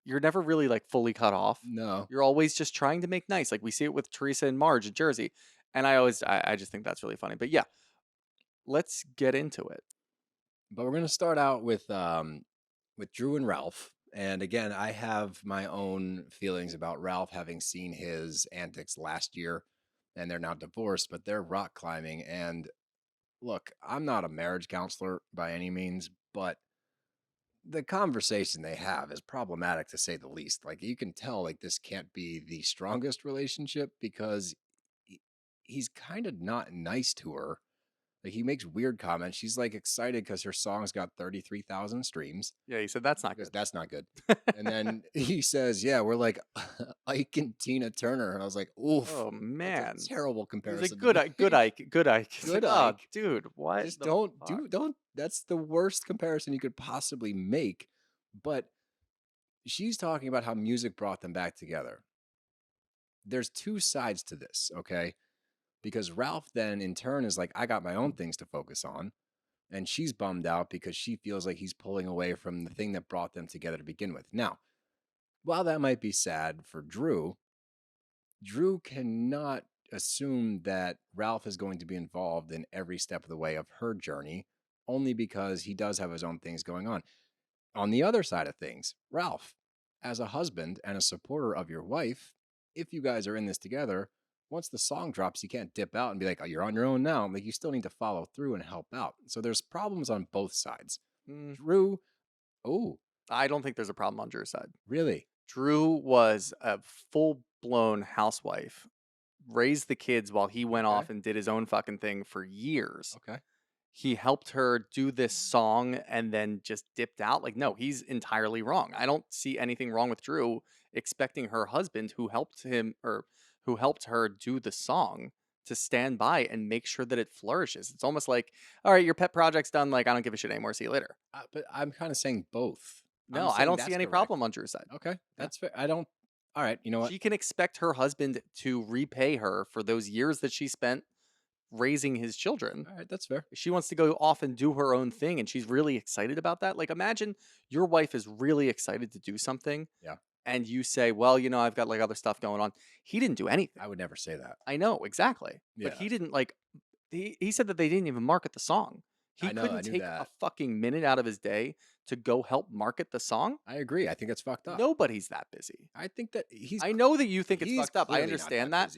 never really like fully cut off. No. You're always just trying to make nice. Like we see it with Teresa and Marge in Jersey. And I just think that's really funny. But yeah, let's get into it. But we're going to start out with Drew and Ralph. And again, I have my own feelings about Ralph, having seen his antics last year, and they're now divorced, but they're rock climbing. And look, I'm not a marriage counselor by any means, but the conversation they have is problematic to say the least. Like you can tell, like this can't be the strongest relationship because he's kind of not nice to her. Like he makes weird comments. She's like excited because her song's got 33,000 streams. Yeah, he said that's not good. That's not good. And then he says, "Yeah, we're like Ike and Tina Turner." And I was like, "Oof, oh man, that's a terrible comparison." He's like, good Ike, good Ike. Good Ike. Oh, dude, what? Just don't. That's the worst comparison you could possibly make. But she's talking about how music brought them back together. There's two sides to this, okay? Because Ralph then in turn is like, I got my own things to focus on. And she's bummed out because she feels like he's pulling away from the thing that brought them together to begin with. Now, while that might be sad for Drew cannot assume that Ralph is going to be involved in every step of the way of her journey, only because he does have his own things going on. On the other side of things, Ralph, as a husband and a supporter of your wife, if you guys are in this together, once the song drops, you can't dip out and be like, oh, you're on your own now. Like, you still need to follow through and help out. So there's problems on both sides. Drew, I don't think there's a problem on Drew's side. Really? Drew was a full-blown housewife, raised the kids while he went off and did his own fucking thing for years. Okay. he helped her do this song and then just dipped out. Like, no, he's entirely wrong. I don't see anything wrong with Drew expecting her husband who helped him or who helped her do the song to stand by and make sure that it flourishes. It's almost like, all right, your pet project's done. Like, I don't give a shit anymore. See you later. But I'm kind of saying both. No, I don't see any problem on Drew's side. Okay, that's fair. I don't. All right, you know what? She can expect her husband to repay her for those years that she spent raising his children. All right, that's fair. She wants to go off and do her own thing, and she's really excited about that. Like, imagine your wife is really excited to do something. Yeah. And you say, well, you know, I've got like other stuff going on. He didn't do anything. I would never say that. I know, exactly. Yeah. But he didn't like, he said that they didn't even market the song. He couldn't take a fucking minute out of his day to go help market the song. I agree. I think it's fucked up. Nobody's that busy. I think that I know that you think it's fucked up. I understand that.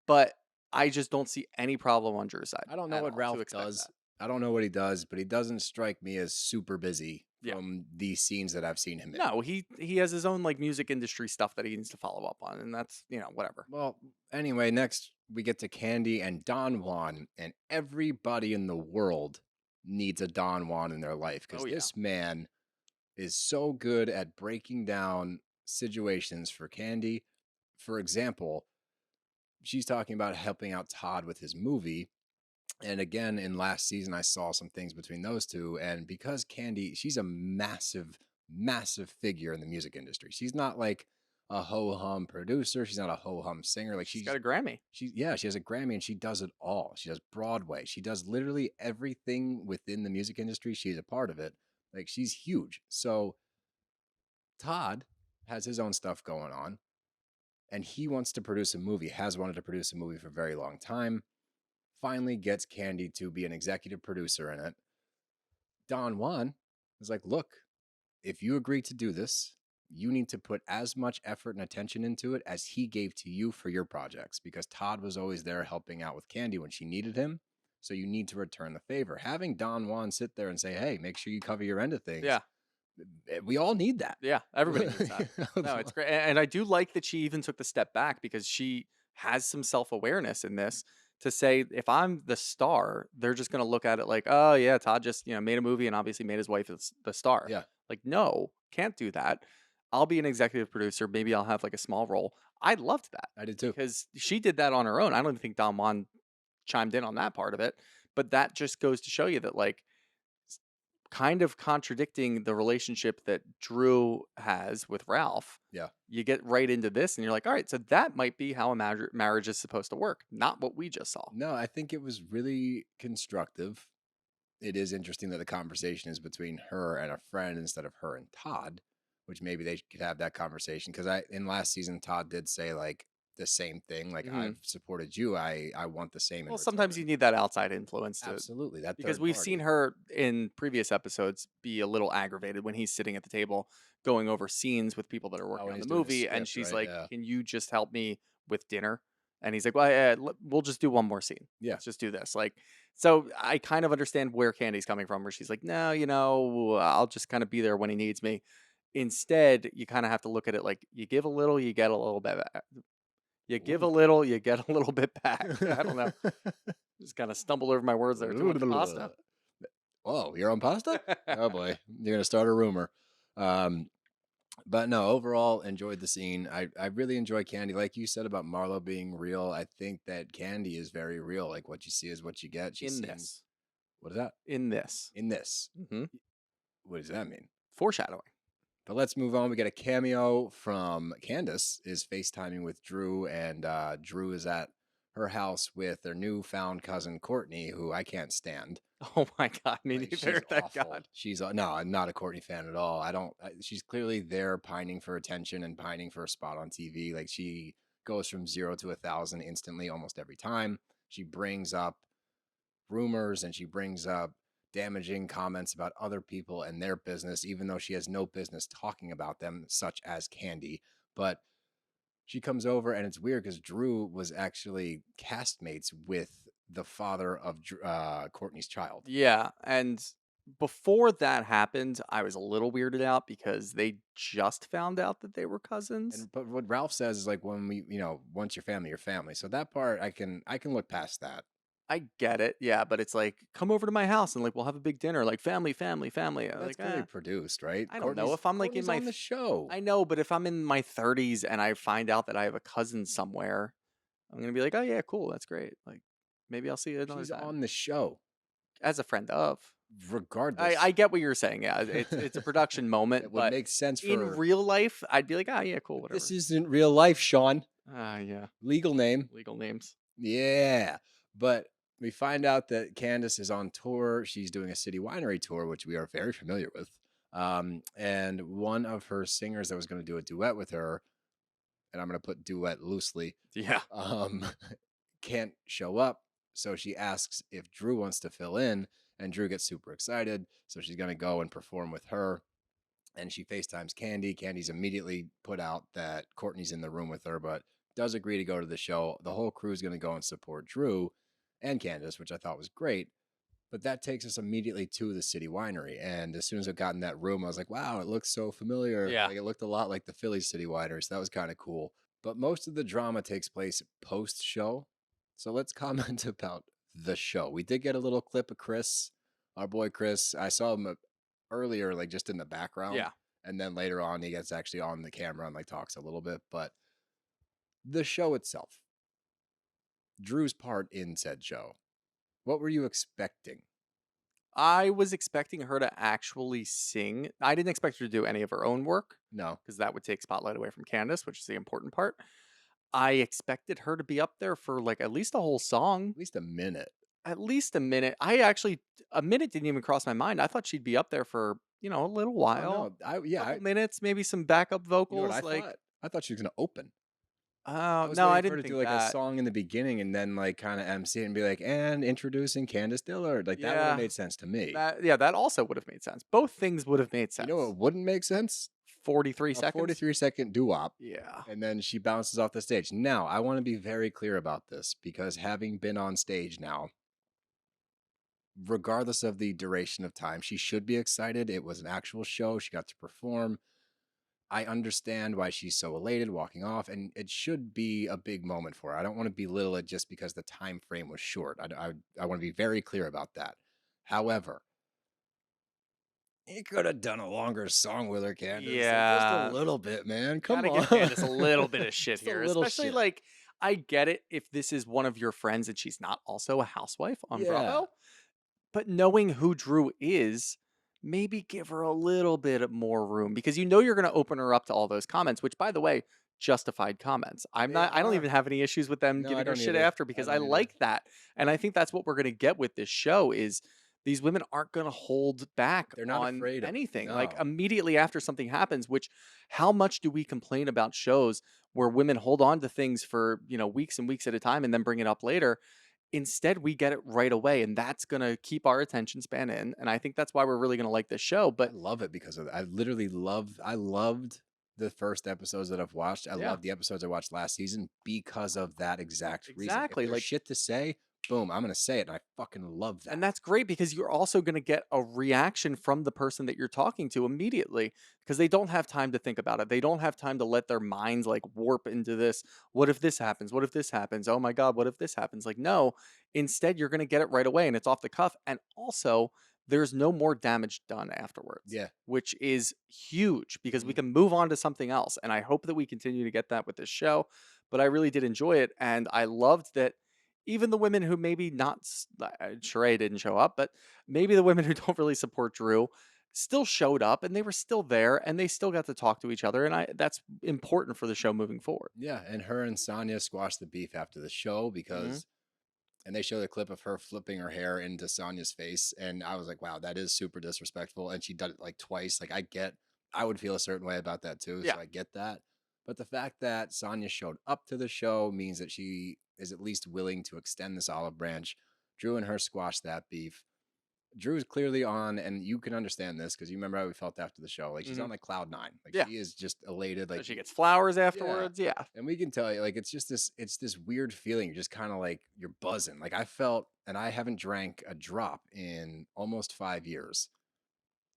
But I just don't see any problem on Drew's side. I don't know what Ralph does. I don't know what he does, but he doesn't strike me as super busy from these scenes that I've seen him in. No, he has his own like music industry stuff that he needs to follow up on, and that's, you know, whatever. Well, anyway, next we get to Kandi and Don Juan, and everybody in the world needs a Don Juan in their life because this man is so good at breaking down situations for Kandi. For example, she's talking about helping out Todd with his movie. And again, in last season, I saw some things between those two. And because Kandi, she's a massive, massive figure in the music industry. She's not like a ho-hum producer. She's not a ho-hum singer. Like she's got a Grammy. She has a Grammy and she does it all. She does Broadway. She does literally everything within the music industry. She's a part of it. Like, she's huge. So Todd has his own stuff going on. And he wants to produce a movie, has wanted to produce a movie for a very long time. Finally gets Kandi to be an executive producer in it. Don Juan was like, look, if you agree to do this, you need to put as much effort and attention into it as he gave to you for your projects, because Todd was always there helping out with Kandi when she needed him. So you need to return the favor. Having Don Juan sit there and say, hey, make sure you cover your end of things. Yeah. We all need that. Yeah, everybody needs that. No, it's great. And I do like that she even took the step back, because she has some self-awareness in this to say, if I'm the star, they're just going to look at it like, oh yeah, Todd just, you know, made a movie and obviously made his wife the star. Yeah. Like, no, can't do that. I'll be an executive producer. Maybe I'll have like a small role. I loved that. I did too. Because she did that on her own. I don't even think Don Juan chimed in on that part of it. But that just goes to show you that, like, kind of contradicting the relationship that Drew has with Ralph. Yeah. You get right into this and you're like, all right, so that might be how a marriage is supposed to work, not what we just saw. No, I think it was really constructive. It is interesting that the conversation is between her and a friend instead of her and Todd, which maybe they could have that conversation. Because in last season, Todd did say like the same thing. Like, I've supported you. I want the same. Well, sometimes you need that outside influence. Absolutely. That because we've seen her in previous episodes be a little aggravated when he's sitting at the table going over scenes with people that are working on the movie. And she's like, can you just help me with dinner? And he's like, well, we'll just do one more scene. Yeah. Let's just do this. Like, so I kind of understand where Candy's coming from, where she's like, no, you know, I'll just kind of be there when he needs me. Instead, you kind of have to look at it like, you give a little, you get a little bit back. You give a little, you get a little bit back. I don't know. Just kind of stumbled over my words there. Too much pasta. Oh, you're on pasta? Oh boy, you're gonna start a rumor. But no, overall, enjoyed the scene. I really enjoy Kandi. Like you said about Marlo being real, I think that Kandi is very real. Like, what you see is what you get. In this. What is that? In this. In this. Mm-hmm. What does that mean? Foreshadowing. But let's move on. We get a cameo from Candiace is FaceTiming with Drew, and Drew is at her house with their newfound cousin Courtney, who I can't stand. Oh my God, me neither. Thank God. She's no, I'm not a Courtney fan at all. She's clearly there pining for attention and pining for a spot on TV. Like, she goes from 0 to 1,000 instantly almost every time. She brings up rumors and she brings up damaging comments about other people and their business, even though she has no business talking about them, such as Kandi. But she comes over, and it's weird because Drew was actually castmates with the father of Courtney's child. Yeah, and before that happened, I was a little weirded out because they just found out that they were cousins. But what Ralph says is like, when we, once you're family, you're family. So that part I can look past that. I get it, yeah, but it's like, come over to my house and like we'll have a big dinner, like family, family, family. That's Like, very produced, right? I don't know if I'm like in Courtney's my on the show. I know, but if I'm in my 30s and I find out that I have a cousin somewhere, I'm gonna be like, oh yeah, cool, that's great. Like maybe I'll see you another She's time on the show, as a friend of. regardless. I get what you're saying. Yeah, it's a production moment, It would but make sense in for. real life, I'd be like, ah, yeah, cool, This whatever. isn't real life, Sean. Ah, yeah, Legal name. legal names. Yeah. But we find out that Candiace is on tour. She's doing a city winery tour, which we are very familiar with. And one of her singers that was going to do a duet with her, and I'm going to put duet loosely, Yeah, um, can't show up. So she asks if Drew wants to fill in, and Drew gets super excited. So she's going to go and perform with her. And she FaceTimes Kandi. Candy's immediately put out that Courtney's in the room with her, but does agree to go to the show. The whole crew is going to go and support Drew and Candiace, which I thought was great. But that takes us immediately to the city winery. And as soon as I got in that room, I was like, wow, it looks so familiar. Yeah. Like, it looked a lot like the Philly city winery. So that was kind of cool. But most of the drama takes place post show. So let's comment about the show. We did get a little clip of Chris, our boy Chris. I saw him earlier, like just in the background. yeah. And then later on, he gets actually on the camera and like talks a little bit. But the show itself, Drew's part in said show, what were you expecting? I was expecting her to actually sing. I didn't expect her to do any of her own work No, because that would take spotlight away from Candiace, which is the important part. I expected her to be up there for like at least a whole song, at least a minute. at least a minute. A minute didn't even cross my mind. I thought she'd be up there for, a little while. Oh, no, Couple minutes, maybe some backup you vocals. know what I thought? I thought she was gonna open. Oh, was no, I waiting for her didn't to think do like that. a song in the beginning and then like kind of MC it and be like, and introducing Candiace Dillard. Like that would Yeah. have made sense to me. That also would have made sense. Both things would have made sense. You know what wouldn't make sense? 43 A seconds. 43-second doo-wop. Yeah. And then she bounces off the stage. Now, I want to be very clear about this because having been on stage now, regardless of the duration of time, she should be excited. It was an actual show. She got to perform. I understand why she's so elated walking off, and it should be a big moment for her. I don't want to belittle it just because the time frame was short. I want to be very clear about that. However, you could have done a longer song with her, Candiace. Like, Yeah. just a little bit, man. Come Gotta on. give Candiace a little bit of shit Just a here. little Especially shit. like, I get it if this is one of your friends and she's not also a housewife on Yeah. Bravo. But knowing who Drew is, maybe give her a little bit more room because you're going to open her up to all those comments, which by the way, justified comments. I don't even have any issues with them No, I giving her don't shit either. after because I I don't either. like that. And I think that's what we're going to get with this show is these women aren't going to hold back They're not on afraid of anything. Like no. immediately after something happens, which how much do we complain about shows where women hold on to things for, weeks and weeks at a time and then bring it up later? Instead, we get it right away, and that's going to keep our attention span in. And I think that's why we're really going to like this show. But I love it because of that. I loved the first episodes that I've watched. I Yeah. loved the episodes I watched last season because of that exact reason. Exactly, If there's like- shit to say, boom, I'm gonna say it, and I fucking love that. And that's great because you're also going to get a reaction from the person that you're talking to immediately because they don't have time to think about it. They don't have time to let their minds like warp into this. What if this happens? What if this happens? Oh my God, what if this happens? Like, no, instead, you're going to get it right away and it's off the cuff. And also, there's no more damage done afterwards. Yeah. Which is huge because we Mhm. can move on to something else. And I hope that we continue to get that with this show. But I really did enjoy it. And I loved that even the women who maybe Sheree didn't show up, but maybe the women who don't really support Drew still showed up and they were still there and they still got to talk to each other. And that's important for the show moving forward. Yeah, and her and Sonia squashed the beef after the show because, and they show the clip of her flipping her hair into Sonia's face, and I was like, wow, that is super disrespectful. And she did it like twice. Like I would feel a certain way about that too. Yeah. So I get that. But the fact that Sonia showed up to the show means that she is at least willing to extend this olive branch. Drew and her squashed that beef. Drew's clearly on, and you can understand this because you remember how we felt after the show. Like she's on like cloud nine. Like Yeah. she is just elated. Like She gets flowers afterwards. Yeah. and we can tell you, like, it's this weird feeling. You're just kind of like you're buzzing. Like I felt, and I haven't drank a drop in almost 5 years.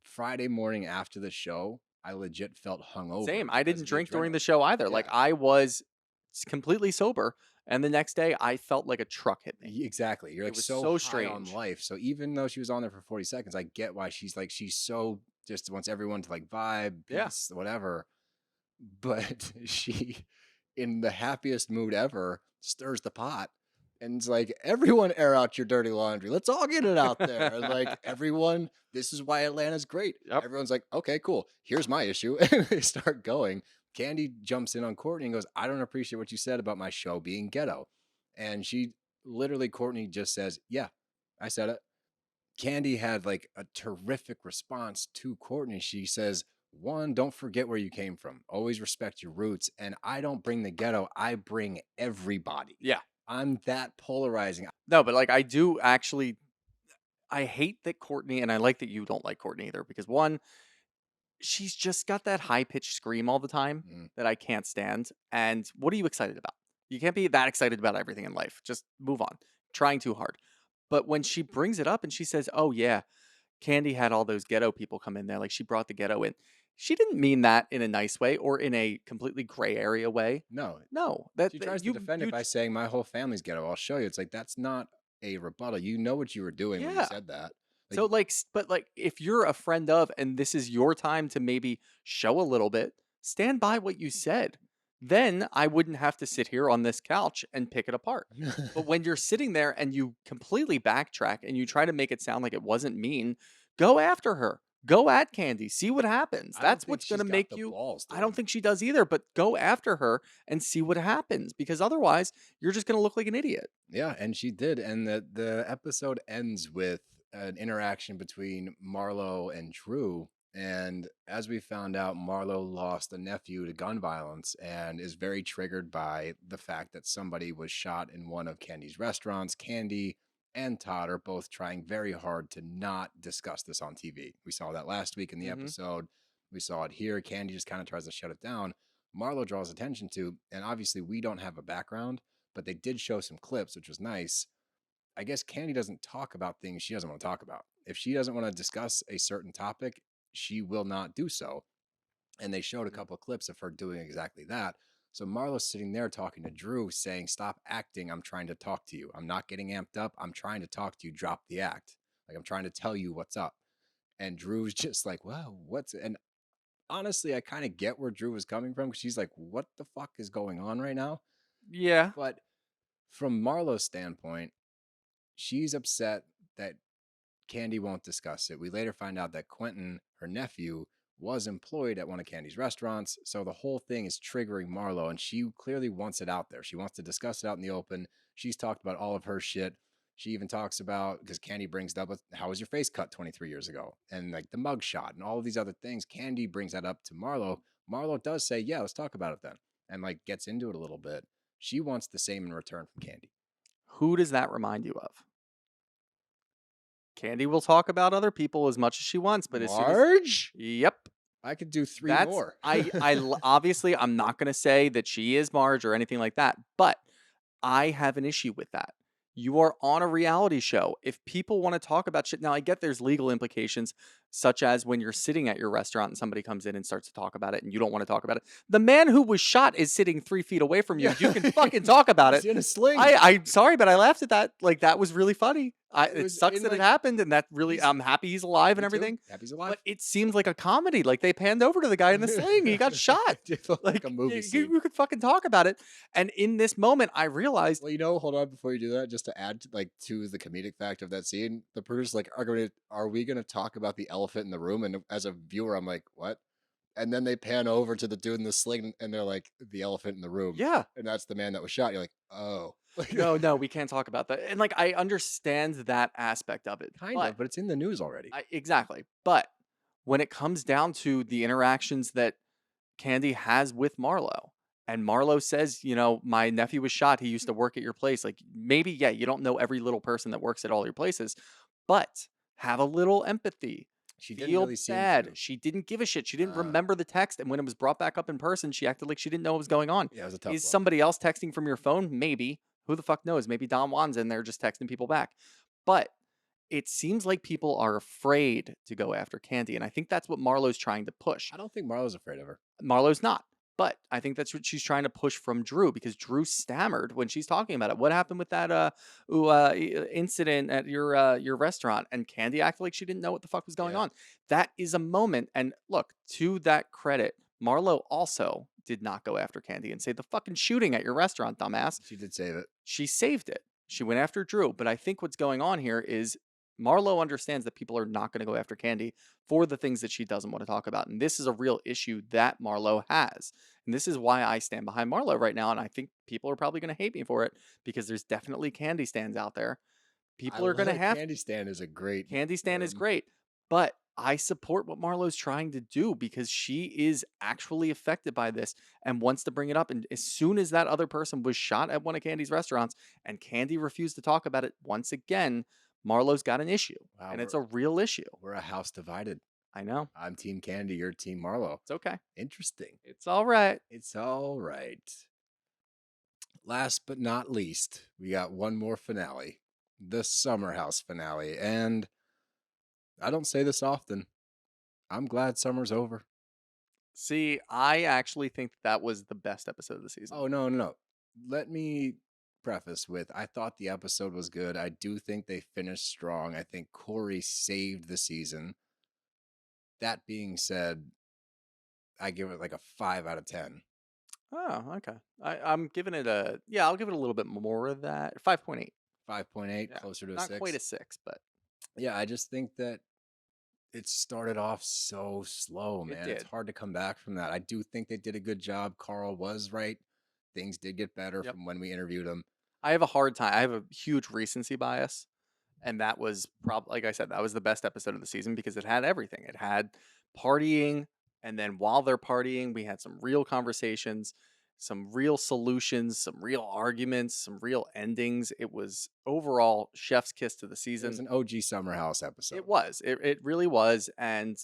Friday morning after the show, I legit felt hungover. Same. I because didn't of drink during the adrenaline. show either. Like Yeah. I was completely sober. And the next day, I felt like a truck hit me. Exactly. You're like so high strange on life. So even though she was on there for 40 seconds, I get why she's so just wants everyone to like vibe, peace, whatever. But she, in the happiest mood ever, stirs the pot and it's like, everyone air out your dirty laundry. Let's all get it out there. And like everyone, this is why Atlanta's great. Yep. Everyone's like, okay, cool. Here's my issue. And they start going. Kandi jumps in on Courtney and goes, I don't appreciate what you said about my show being ghetto. And she literally, Courtney just says, yeah, I said it. Kandi had like a terrific response to Courtney. She says, one, don't forget where you came from. Always respect your roots. And I don't bring the ghetto. I bring everybody. Yeah. I'm that polarizing. No, but like I do actually, I hate that Courtney, and I like that you don't like Courtney either, because one, she's just got that high-pitched scream all the time that I can't stand. And what are you excited about? You can't be that excited about everything in life. Just move on. Trying too hard. But when she brings it up and she says, oh yeah, Kandi had all those ghetto people come in there, like she brought the ghetto in. She didn't mean that in a nice way or in a completely gray area way. No. She tries to defend it by saying my whole family's ghetto. I'll show you. It's like, that's not a rebuttal. You know what you were doing when you said that. But if you're a friend of, and this is your time to maybe show a little bit, stand by what you said. Then I wouldn't have to sit here on this couch and pick it apart. But when you're sitting there and you completely backtrack and you try to make it sound like it wasn't mean, go after her. Go at Kandi. See what happens. That's what's going to make you. I don't think she does either, but go after her and see what happens, because otherwise you're just going to look like an idiot. Yeah, and she did. And the episode ends with an interaction between Marlo and Drew. And as we found out, Marlo lost a nephew to gun violence and is very triggered by the fact that somebody was shot in one of Kandi's restaurants. Kandi and Todd are both trying very hard to not discuss this on TV. We saw that last week in the episode. We saw it here. Kandi just kind of tries to shut it down. Marlo draws attention to, and obviously we don't have a background, but they did show some clips, which was nice. I guess Kandi doesn't talk about things she doesn't want to talk about. If she doesn't want to discuss a certain topic, she will not do so. And they showed a couple of clips of her doing exactly that. So Marlo's sitting there talking to Drew saying, stop acting. I'm trying to talk to you. I'm not getting amped up. I'm trying to talk to you. Drop the act. Like, I'm trying to tell you what's up. And Drew's just like, wow, and honestly, I kind of get where Drew was coming from, because she's like, what the fuck is going on right now? Yeah. But from Marlo's standpoint, she's upset that Kandi won't discuss it. We later find out that Quentin, her nephew, was employed at one of Kandi's restaurants. So the whole thing is triggering Marlo, and she clearly wants it out there. She wants to discuss it out in the open. She's talked about all of her shit. She even talks about, because Kandi brings it up, with how was your face cut 23 years ago? And like the mug shot and all of these other things. Kandi brings that up to Marlo. Marlo does say, yeah, let's talk about it then. And like gets into it a little bit. She wants the same in return from Kandi. Who does that remind you of? Kandi will talk about other people as much as she wants, but Marge? Yep. I could do three more. I obviously, I'm not going to say that she is Marge or anything like that, but I have an issue with that. You are on a reality show. If people want to talk about shit, now I get there's legal implications, such as when you're sitting at your restaurant and somebody comes in and starts to talk about it and you don't want to talk about it. The man who was shot is sitting 3 feet away from you. You can fucking talk about it. He's in a sling. I'm sorry, but I laughed at that. Like, that was really funny. It sucks that it happened, and that really, I'm happy he's alive and everything. Happy he's alive. But it seems like a comedy. Like, they panned over to the guy in the sling. He got shot. like a movie scene. You could fucking talk about it. And in this moment, I realized. Well, hold on before you do that, just to add to the comedic fact of that scene. The producer's like, are we going to talk about the elephant in the room? And as a viewer, I'm like, what? And then they pan over to the dude in the sling, and they're like, the elephant in the room. Yeah. And that's the man that was shot. You're like, oh. No, we can't talk about that. And like, I understand that aspect of it. Kind of, but it's in the news already. Exactly. But when it comes down to the interactions that Kandi has with Marlo, and Marlo says, my nephew was shot. He used to work at your place. Like, maybe, yeah, you don't know every little person that works at all your places, but have a little empathy. She didn't really bad. She didn't give a shit. She didn't remember the text. And when it was brought back up in person, she acted like she didn't know what was going on. Yeah, it was a tough Is one. somebody else texting from your phone? Maybe. Who the fuck knows? Maybe Don Juan's in there just texting people back. But it seems like people are afraid to go after Kandi. And I think that's what Marlo's trying to push. I don't think Marlo's afraid of her. Marlo's not. But I think that's what she's trying to push from Drew, because Drew stammered when she's talking about it. What happened with that incident at your restaurant? And Kandi acted like she didn't know what the fuck was going on. That is a moment. And look, to that credit, Marlo also did not go after Kandi and say the fucking shooting at your restaurant, dumbass. She did save it. She saved it. She went after Drew. But I think what's going on here is Marlo understands that people are not going to go after Kandi for the things that she doesn't want to talk about. And this is a real issue that Marlo has. And this is why I stand behind Marlo right now. And I think people are probably going to hate me for it, because there's definitely Kandi stands out there. People are going to have... Kandi stand is a great... Kandi stand is great. But I support what Marlo's trying to do, because she is actually affected by this and wants to bring it up. And as soon as that other person was shot at one of Kandi's restaurants and Kandi refused to talk about it once again, Marlo's got an issue. Wow, and it's a real issue. We're a house divided. I know. I'm Team Kandi. You're Team Marlo. It's okay. Interesting. It's all right. It's all right. Last but not least, we got one more finale. The Summer House finale. And I don't say this often. I'm glad summer's over. See, I actually think that was the best episode of the season. Oh, no. Let me preface with, I thought the episode was good. I do think they finished strong. I think Corey saved the season. That being said, I give it like a 5 out of 10. Oh, okay. I'm giving it I'll give it a little bit more of that. 5.8. 5.8, closer to a 6. Not quite a 6, but... Yeah, I just think that it started off so slow, man. It's hard to come back from that. I do think they did a good job. Carl was right. Things did get better from when we interviewed him. I have a hard time. I have a huge recency bias. And that was probably, like I said, that was the best episode of the season, because it had everything. It had partying. And then while they're partying, we had some real conversations, some real solutions, some real arguments, some real endings. It was overall chef's kiss to the season. It was an OG Summer House episode. It was. It really was. And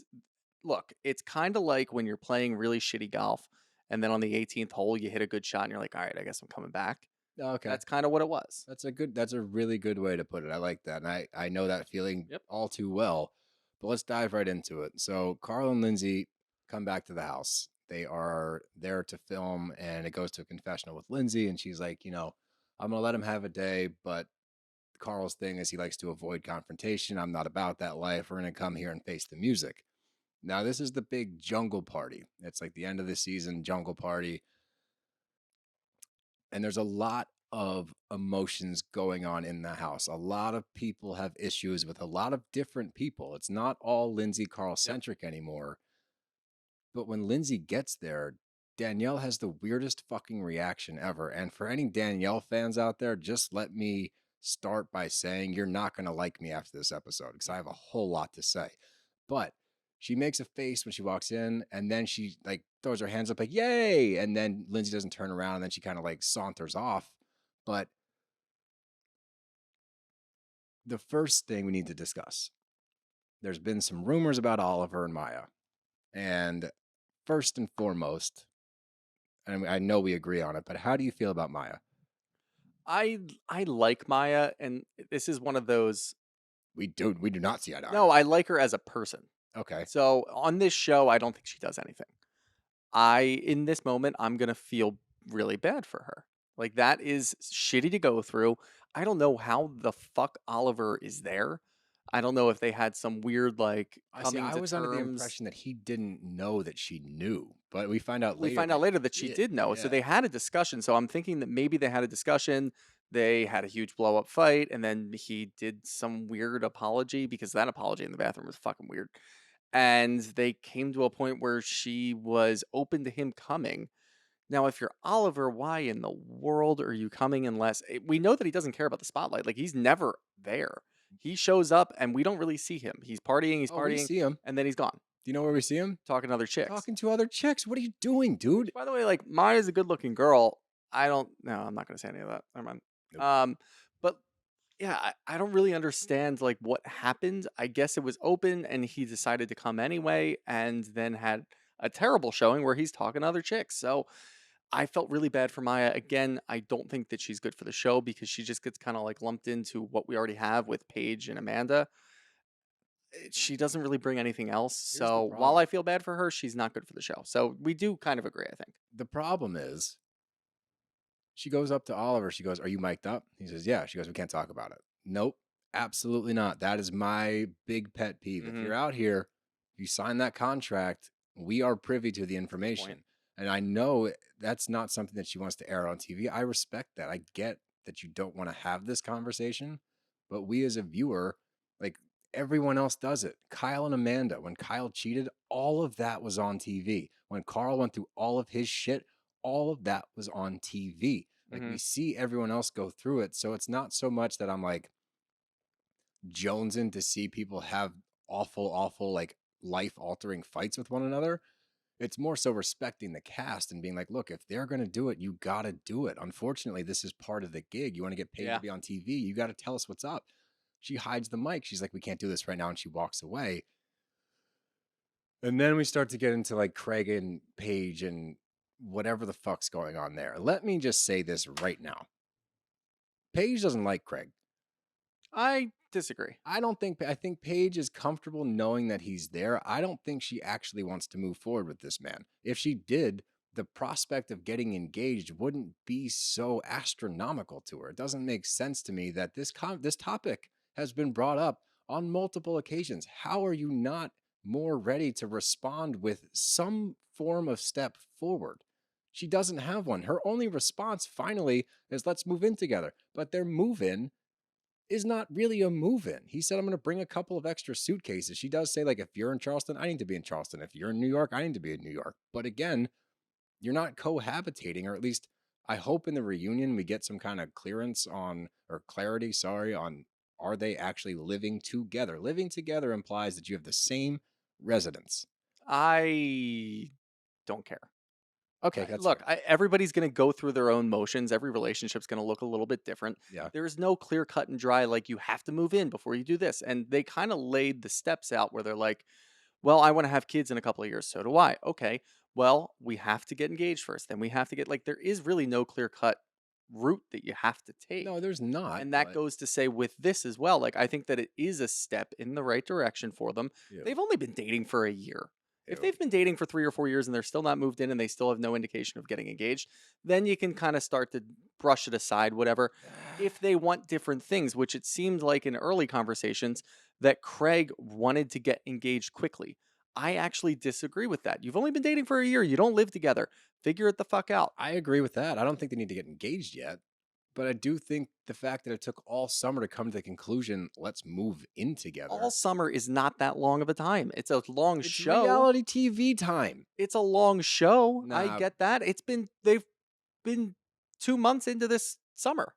look, it's kind of like when you're playing really shitty golf and then on the 18th hole, you hit a good shot and you're like, all right, I guess I'm coming back. Okay. That's kind of what it was. That's a really good way to put it. I like that. And I know that feeling all too well. But let's dive right into it. So Carl and Lindsay come back to the house. They are there to film, and it goes to a confessional with Lindsay, and she's like, I'm going to let him have a day, but Carl's thing is he likes to avoid confrontation. I'm not about that life. We're going to come here and face the music. Now, this is the big jungle party. It's like the end of the season jungle party. And there's a lot of emotions going on in the house. A lot of people have issues with a lot of different people. It's not all Lindsay Carl centric anymore. But when Lindsay gets there, Danielle has the weirdest fucking reaction ever. And for any Danielle fans out there, just let me start by saying you're not going to like me after this episode, because I have a whole lot to say. But she makes a face when she walks in, and then she like throws her hands up like, yay! And then Lindsay doesn't turn around, and then she kind of like saunters off. But the first thing we need to discuss, there's been some rumors about Oliver and Maya. And first and foremost, and I know we agree on it, but how do you feel about Maya? I like Maya, and this is one of those... We do not see eye to eye. No, I like her as a person. Okay. So on this show, I don't think she does anything. In this moment, I'm going to feel really bad for her. Like, that is shitty to go through. I don't know how the fuck Oliver is there. I don't know if they had some weird, like, I was under the impression that he didn't know that she knew, but we find out later. We find out later that she did know. Yeah. So they had a discussion. So I'm thinking that maybe they had a discussion. They had a huge blow-up fight, and then he did some weird apology, because that apology in the bathroom was fucking weird. And they came to a point where she was open to him coming. Now, if you're Oliver, why in the world are you coming unless... We know that he doesn't care about the spotlight. Like, he's never there. He shows up, and we don't really see him. He's partying, we see him. And then he's gone. Do you know where we see him? Talking to other chicks. Talking to other chicks. What are you doing, dude? By the way, like, Maya's a good-looking girl. No, I'm not going to say any of that. Never mind. Nope. But, yeah, I don't really understand, like, what happened. I guess it was open, and he decided to come anyway, and then had a terrible showing where he's talking to other chicks. So I felt really bad for Maya. Again, I don't think that she's good for the show, because she just gets kind of like lumped into what we already have with Paige and Amanda. She doesn't really bring anything else. Here's So while I feel bad for her, she's not good for the show. So we do kind of agree, I think. The problem is, she goes up to Oliver. She goes, "Are you mic'd up?" He says, "Yeah." She goes, "We can't talk about it." Nope, absolutely not. That is my big pet peeve. If you're out here, you sign that contract, we are privy to the information. And I know that's not something that she wants to air on TV. I respect that. I get that you don't want to have this conversation, but we as a viewer, like everyone else does it. Kyle and Amanda, when Kyle cheated, all of that was on TV. When Carl went through all of his shit, all of that was on TV. Like we see everyone else go through it. So it's not so much that I'm like jonesing to see people have awful, like life altering fights with one another. It's more so respecting the cast and being like, look, if they're going to do it, you got to do it. Unfortunately, this is part of the gig. You want to get paid to be on TV. You got to tell us what's up. She hides the mic. She's like, we can't do this right now. And she walks away. And then we start to get into like Craig and Paige and whatever the fuck's going on there. Let me just say this right now. Paige doesn't like Craig. I disagree. I think Paige is comfortable knowing that he's there. I don't think she actually wants to move forward with this man. If she did, the prospect of getting engaged wouldn't be so astronomical to her. It doesn't make sense to me that this topic has been brought up on multiple occasions. How are you not more ready to respond with some form of step forward? She doesn't have one. Her only response finally is let's move in together. But their move in is not really a move in. He said, I'm going to bring a couple of extra suitcases. She does say, like, if you're in Charleston, I need to be in Charleston. If you're in New York, I need to be in New York. But again, you're not cohabitating, or at least I hope in the reunion we get some kind of clarity, on are they actually living together? Living together implies that you have the same residence. I don't care. Okay, look, everybody's going to go through their own motions. Every relationship's going to look a little bit different. Yeah. There's no clear cut and dry, like you have to move in before you do this. And they kind of laid the steps out where they're like, well, I want to have kids in a couple of years. So do I. Okay, well, we have to get engaged first. Then we have to get, like, there is really no clear cut route that you have to take. No, there's not. And that goes to say with this as well. Like, I think that it is a step in the right direction for them. Yeah. They've only been dating for a year. If they've been dating for 3 or 4 years and they're still not moved in and they still have no indication of getting engaged, then you can kind of start to brush it aside, whatever. If they want different things, which it seemed like in early conversations that Craig wanted to get engaged quickly. I actually disagree with that. You've only been dating for a year. You don't live together. Figure it the fuck out. I agree with that. I don't think they need to get engaged yet. But I do think the fact that it took all summer to come to the conclusion, let's move in together. All summer is not that long of a time. It's a long show. Reality TV time. It's a long show. Nah. I get that. They've been 2 months into this summer.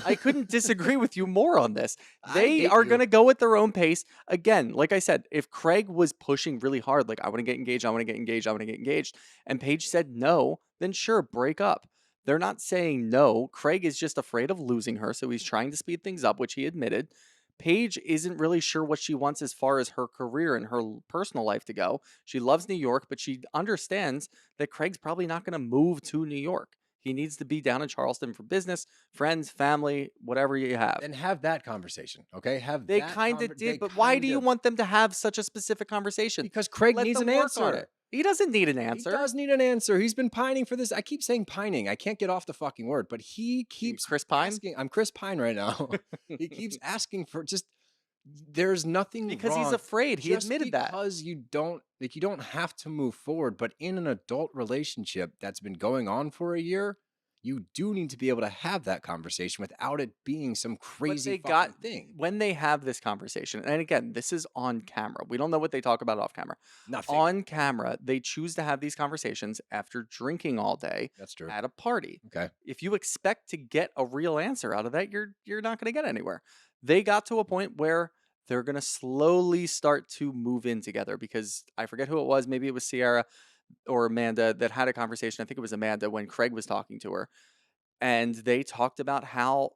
I couldn't disagree with you more on this. They are going to go at their own pace. Again, like I said, if Craig was pushing really hard, like, I want to get engaged, I want to get engaged, I want to get engaged, and Paige said no, then sure, break up. They're not saying no. Craig is just afraid of losing her, so he's trying to speed things up, which he admitted. Paige isn't really sure what she wants as far as her career and her personal life to go. She loves New York, but she understands that Craig's probably not going to move to New York. He needs to be down in Charleston for business, friends, family, whatever you have. And have that conversation, okay? They kind of did, but why do you want them to have such a specific conversation? Because Craig needs an answer. He doesn't need an answer. He does need an answer. He's been pining for this. I keep saying pining. I can't get off the fucking word, but he keeps Chris Pine? I'm Chris Pine right now. He keeps asking for just, there's nothing because wrong. He's afraid. He admitted that. Because you don't have to move forward, but in an adult relationship that's been going on for a year, you do need to be able to have that conversation without it being some crazy thing. When they have this conversation, and again, this is on camera. We don't know what they talk about off camera. Nothing. On camera, they choose to have these conversations after drinking all day. That's true. At a party. Okay. If you expect to get a real answer out of that, you're not going to get anywhere. They got to a point where they're going to slowly start to move in together because I forget who it was. Maybe it was Sierra or Amanda that had a conversation. I think it was Amanda when Craig was talking to her. And they talked about how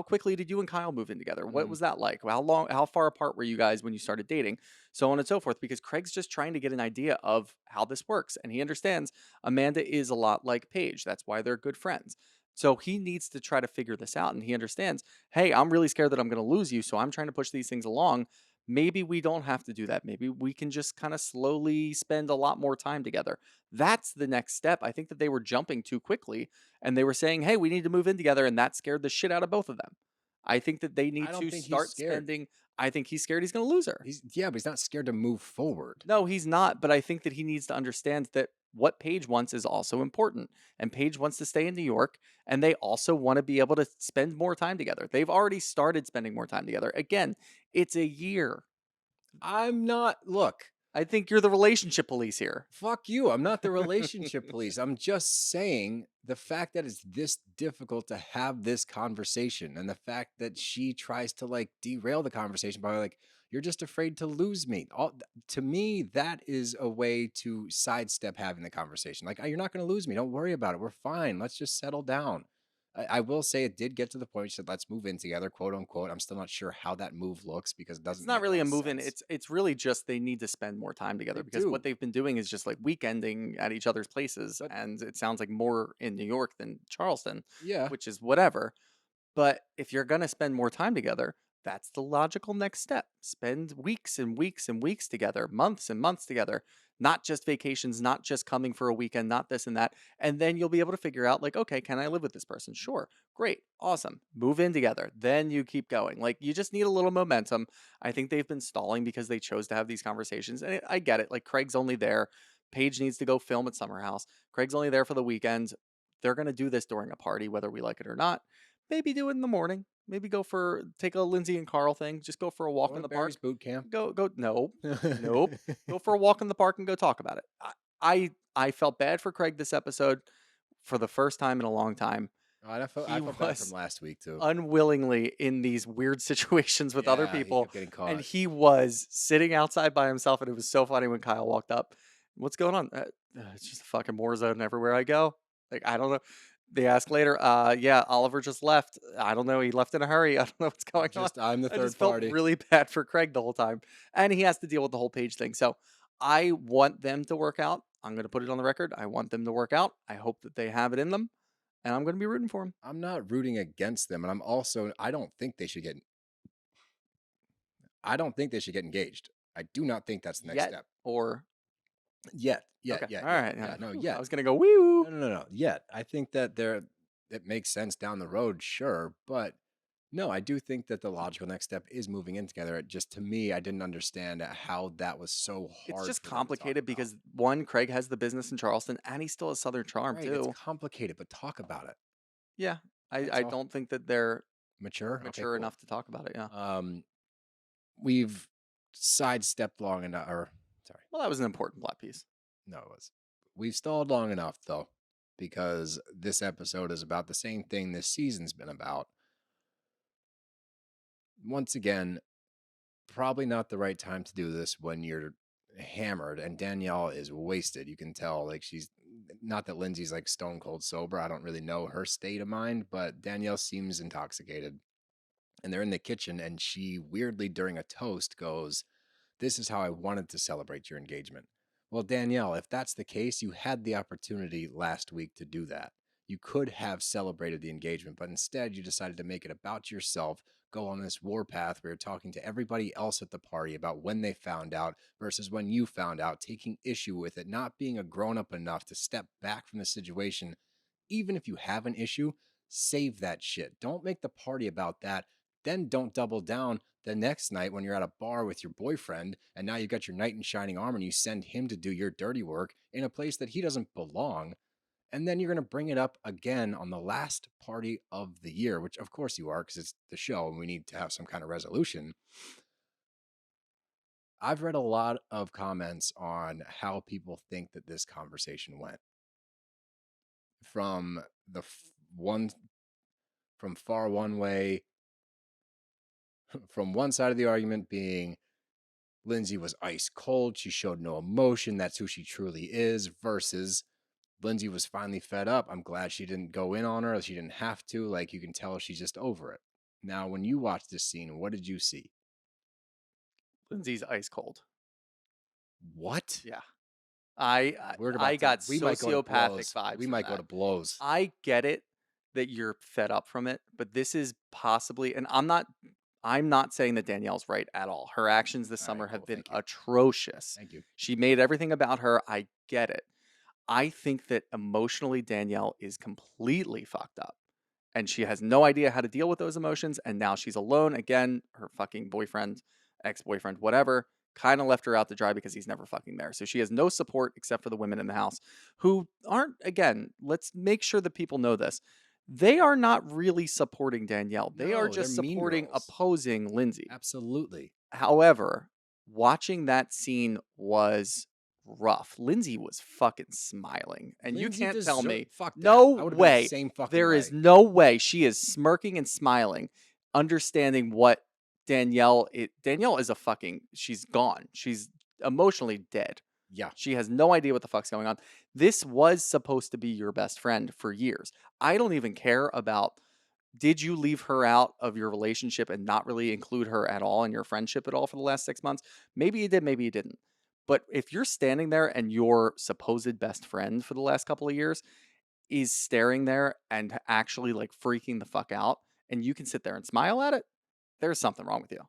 quickly did you and Kyle move in together? What was that like? How far apart were you guys when you started dating? So on and so forth, because Craig's just trying to get an idea of how this works. And he understands Amanda is a lot like Paige. That's why they're good friends. So he needs to try to figure this out. And he understands, hey, I'm really scared that I'm going to lose you. So I'm trying to push these things along. Maybe we don't have to do that. Maybe we can just kind of slowly spend a lot more time together. That's the next step. I think that they were jumping too quickly and they were saying, hey, we need to move in together. And that scared the shit out of both of them. I think that they I need don't to think he's start scared. spending. I think he's scared he's going to lose her. But he's not scared to move forward. No, he's not. But I think that he needs to understand that what Paige wants is also important. And Paige wants to stay in New York. And they also want to be able to spend more time together. They've already started spending more time together. Again, it's a year. I'm not. Look, I think you're the relationship police here. fuck you. I'm not the relationship police. I'm just saying the fact that it's this difficult to have this conversation and the fact that she tries to like derail the conversation by like, you're just afraid to lose me. To me, that is a way to sidestep having the conversation. Like, you're not going to lose me. Don't worry about it. We're fine. Let's just settle down. I will say it did get to the point she said, let's move in together, quote unquote. I'm still not sure how that move looks because it doesn't. It's not really a move sense. in. It's really just they need to spend more time together because do. what they've been doing is just like weekending at each other's places, and it sounds like more in New York than Charleston. Yeah, which is whatever. But if you're gonna spend more time together, that's the logical next step. Spend weeks and weeks and weeks together, months and months together. Not just vacations, not just coming for a weekend, not this and that. And then you'll be able to figure out, like, okay, can I live with this person? Sure. Great. Awesome. Move in together. Then you keep going. Like, you just need a little momentum. I think they've been stalling because they chose to have these conversations. And I get it. Like, Craig's only there. Paige needs to go film at Summer House. Craig's only there for the weekend. They're going to do this during a party, whether we like it or not. Maybe do it in the morning. Maybe take a Lindsay and Carl thing. Just go for a walk in the park. boot camp. Nope. Go for a walk in the park and go talk about it. I felt bad for Craig this episode for the first time in a long time. I felt bad from last week too. Unwillingly in these weird situations with other people, and he was sitting outside by himself, and it was so funny when Kyle walked up. What's going on? It's just a fucking war zone everywhere I go. Like, I don't know. They ask later, yeah, Oliver just left. I don't know. He left in a hurry. I don't know what's going on. I'm the third I just party. felt really bad for Craig the whole time. And he has to deal with the whole Paige thing. So I want them to work out. I'm going to put it on the record. I want them to work out. I hope that they have it in them. And I'm going to be rooting for them. I'm not rooting against them. And I don't think they should get engaged. I do not think that's the next step. Or... Yet. Okay. All right. Yeah, no, yet. I was going to go, wee-woo. No. Yet. I think that it makes sense down the road, sure. But no, I do think that the logical next step is moving in together. It just, to me, I didn't understand how that was so hard. It's just complicated because, one, Craig has the business in Charleston and he still has Southern charm, too. It's complicated, but talk about it. Yeah. I don't think that they're mature enough to talk about it. Yeah. We've sidestepped long enough. Well, that was an important plot piece. No, it was. We've stalled long enough, though, because this episode is about the same thing this season's been about. Once again, probably not the right time to do this when you're hammered, and Danielle is wasted. You can tell, like, she's not that Lindsay's like stone cold sober. I don't really know her state of mind, but Danielle seems intoxicated. And they're in the kitchen, and she weirdly, during a toast, goes, "This is how I wanted to celebrate your engagement." Well, Danielle, if that's the case, you had the opportunity last week to do that. You could have celebrated the engagement, but instead you decided to make it about yourself, go on this warpath where you're talking to everybody else at the party about when they found out versus when you found out, taking issue with it, not being a grown-up enough to step back from the situation. Even if you have an issue, save that shit. Don't make the party about that. Then don't double down the next night when you're at a bar with your boyfriend and now you got your knight in shining armor and you send him to do your dirty work in a place that he doesn't belong. And then you're going to bring it up again on the last party of the year, which of course you are because it's the show and we need to have some kind of resolution. I've read a lot of comments on how people think that this conversation went. From far one way, from one side of the argument being Lindsay was ice cold, she showed no emotion, that's who she truly is, versus Lindsay was finally fed up. I'm glad she didn't go in on her, she didn't have to. Like, you can tell she's just over it. Now, when you watch this scene, what did you see? Lindsay's ice cold. What? Yeah. I got sociopathic vibes. We might go to blows. I get it that you're fed up from it, but this is possibly, and I'm I'm not saying that Danielle's right at all. Her actions this summer have been atrocious. Thank you. She made everything about her. I get it. I think that emotionally Danielle is completely fucked up. And she has no idea how to deal with those emotions. And now she's alone again. Her fucking boyfriend, ex-boyfriend, whatever, kind of left her out to dry because he's never fucking there. So she has no support except for the women in the house who aren't, again, let's make sure that people know this. They are not really supporting Danielle. They are just supporting opposing Lindsay. Absolutely. However, watching that scene was rough. Lindsay was fucking smiling. And Lindsay, you can't tell me, no way, there is no way she is smirking and smiling, understanding what Danielle is a fucking, she's gone. She's emotionally dead. Yeah. She has no idea what the fuck's going on. This was supposed to be your best friend for years. I don't even care about, did you leave her out of your relationship and not really include her at all in your friendship at all for the last 6 months? Maybe you did, maybe you didn't. But if you're standing there and your supposed best friend for the last couple of years is staring there and actually like freaking the fuck out, and you can sit there and smile at it, there's something wrong with you.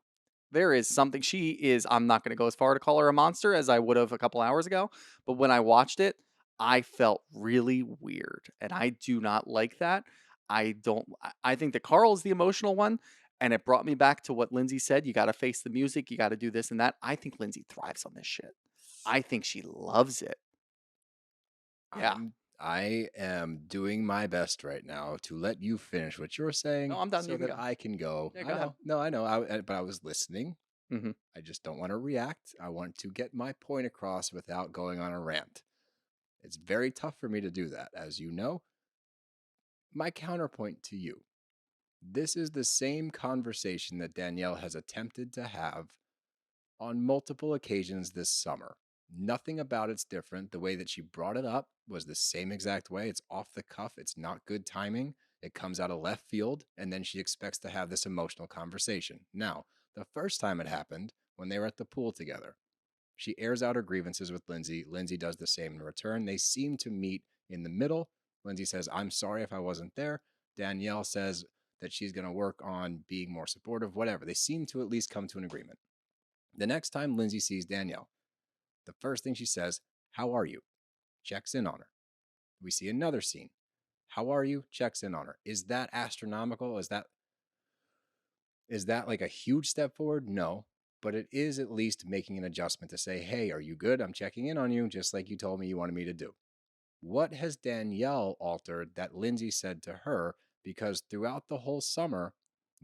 There is something. She is, I'm not going to go as far to call her a monster as I would have a couple hours ago. But when I watched it, I felt really weird. And I do not like that. I think that Carl is the emotional one. And it brought me back to what Lindsay said. You got to face the music. You got to do this and that. I think Lindsay thrives on this shit. I think she loves it. Yeah. I am doing my best right now to let you finish what you're saying. No, I'm done. So that I can go. Yeah, go ahead. No, I know. But I was listening. Mm-hmm. I just don't want to react. I want to get my point across without going on a rant. It's very tough for me to do that, as you know. My counterpoint to you. This is the same conversation that Danielle has attempted to have on multiple occasions this summer. Nothing about it's different. The way that she brought it up was the same exact way. It's off the cuff. It's not good timing. It comes out of left field, and then she expects to have this emotional conversation. Now, the first time it happened, when they were at the pool together, she airs out her grievances with Lindsay. Lindsay does the same in return. They seem to meet in the middle. Lindsay says, I'm sorry if I wasn't there. Danielle says that she's going to work on being more supportive, whatever. They seem to at least come to an agreement. The next time Lindsay sees Danielle, the first thing she says, how are you? Checks in on her. We see another scene. How are you? Checks in on her. Is that astronomical? Is that like a huge step forward? No, but it is at least making an adjustment to say, hey, are you good? I'm checking in on you, just like you told me you wanted me to do. What has Danielle altered that Lindsay said to her? Because throughout the whole summer,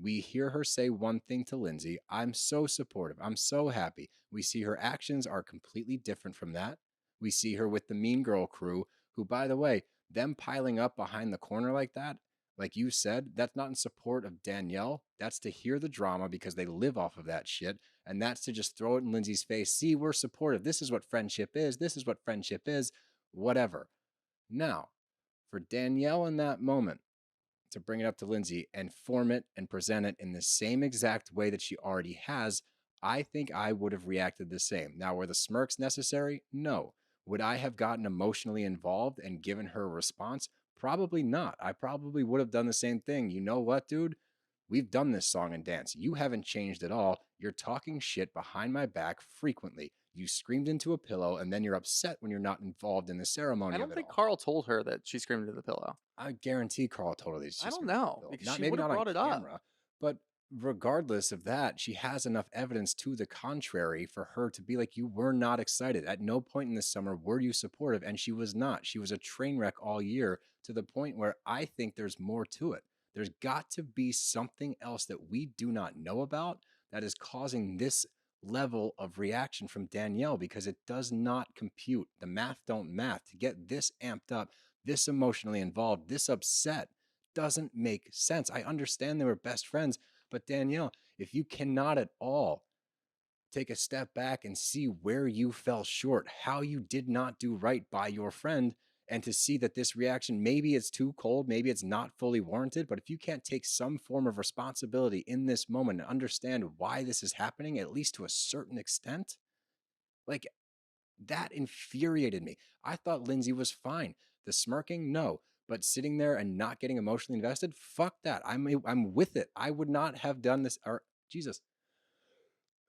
we hear her say one thing to Lindsay, I'm so supportive, I'm so happy. We see her actions are completely different from that. We see her with the Mean Girl crew, who, by the way, them piling up behind the corner like that, like you said, that's not in support of Danielle. That's to hear the drama because they live off of that shit. And that's to just throw it in Lindsay's face. See, we're supportive. This is what friendship is. This is what friendship is. Whatever. Now, for Danielle in that moment to bring it up to Lindsay and form it and present it in the same exact way that she already has, I think I would have reacted the same. Now, were the smirks necessary? No. Would I have gotten emotionally involved and given her a response? Probably not. I probably would have done the same thing. You know what, dude? We've done this song and dance. You haven't changed at all. You're talking shit behind my back frequently. You screamed into a pillow, and then you're upset when you're not involved in the ceremony. I don't think Carl told her that she screamed into the pillow. I guarantee Carl told her that. I don't know. Because she would have brought it up. But regardless of that, she has enough evidence to the contrary for her to be like, you were not excited. At no point in the summer were you supportive, and she was not. She was a train wreck all year, to the point where I think there's more to it. There's got to be something else that we do not know about that is causing this level of reaction from Danielle, because it does not compute. The math don't math. To get this amped up, this emotionally involved, this upset doesn't make sense. I understand they were best friends, but Danielle, if you cannot at all take a step back and see where you fell short, how you did not do right by your friend, and to see that this reaction, maybe it's too cold, maybe it's not fully warranted, but if you can't take some form of responsibility in this moment and understand why this is happening, at least to a certain extent, like, that infuriated me. I thought Lindsay was fine. The smirking, no. But sitting there and not getting emotionally invested, fuck that. I'm with it. I would not have done this, or Jesus.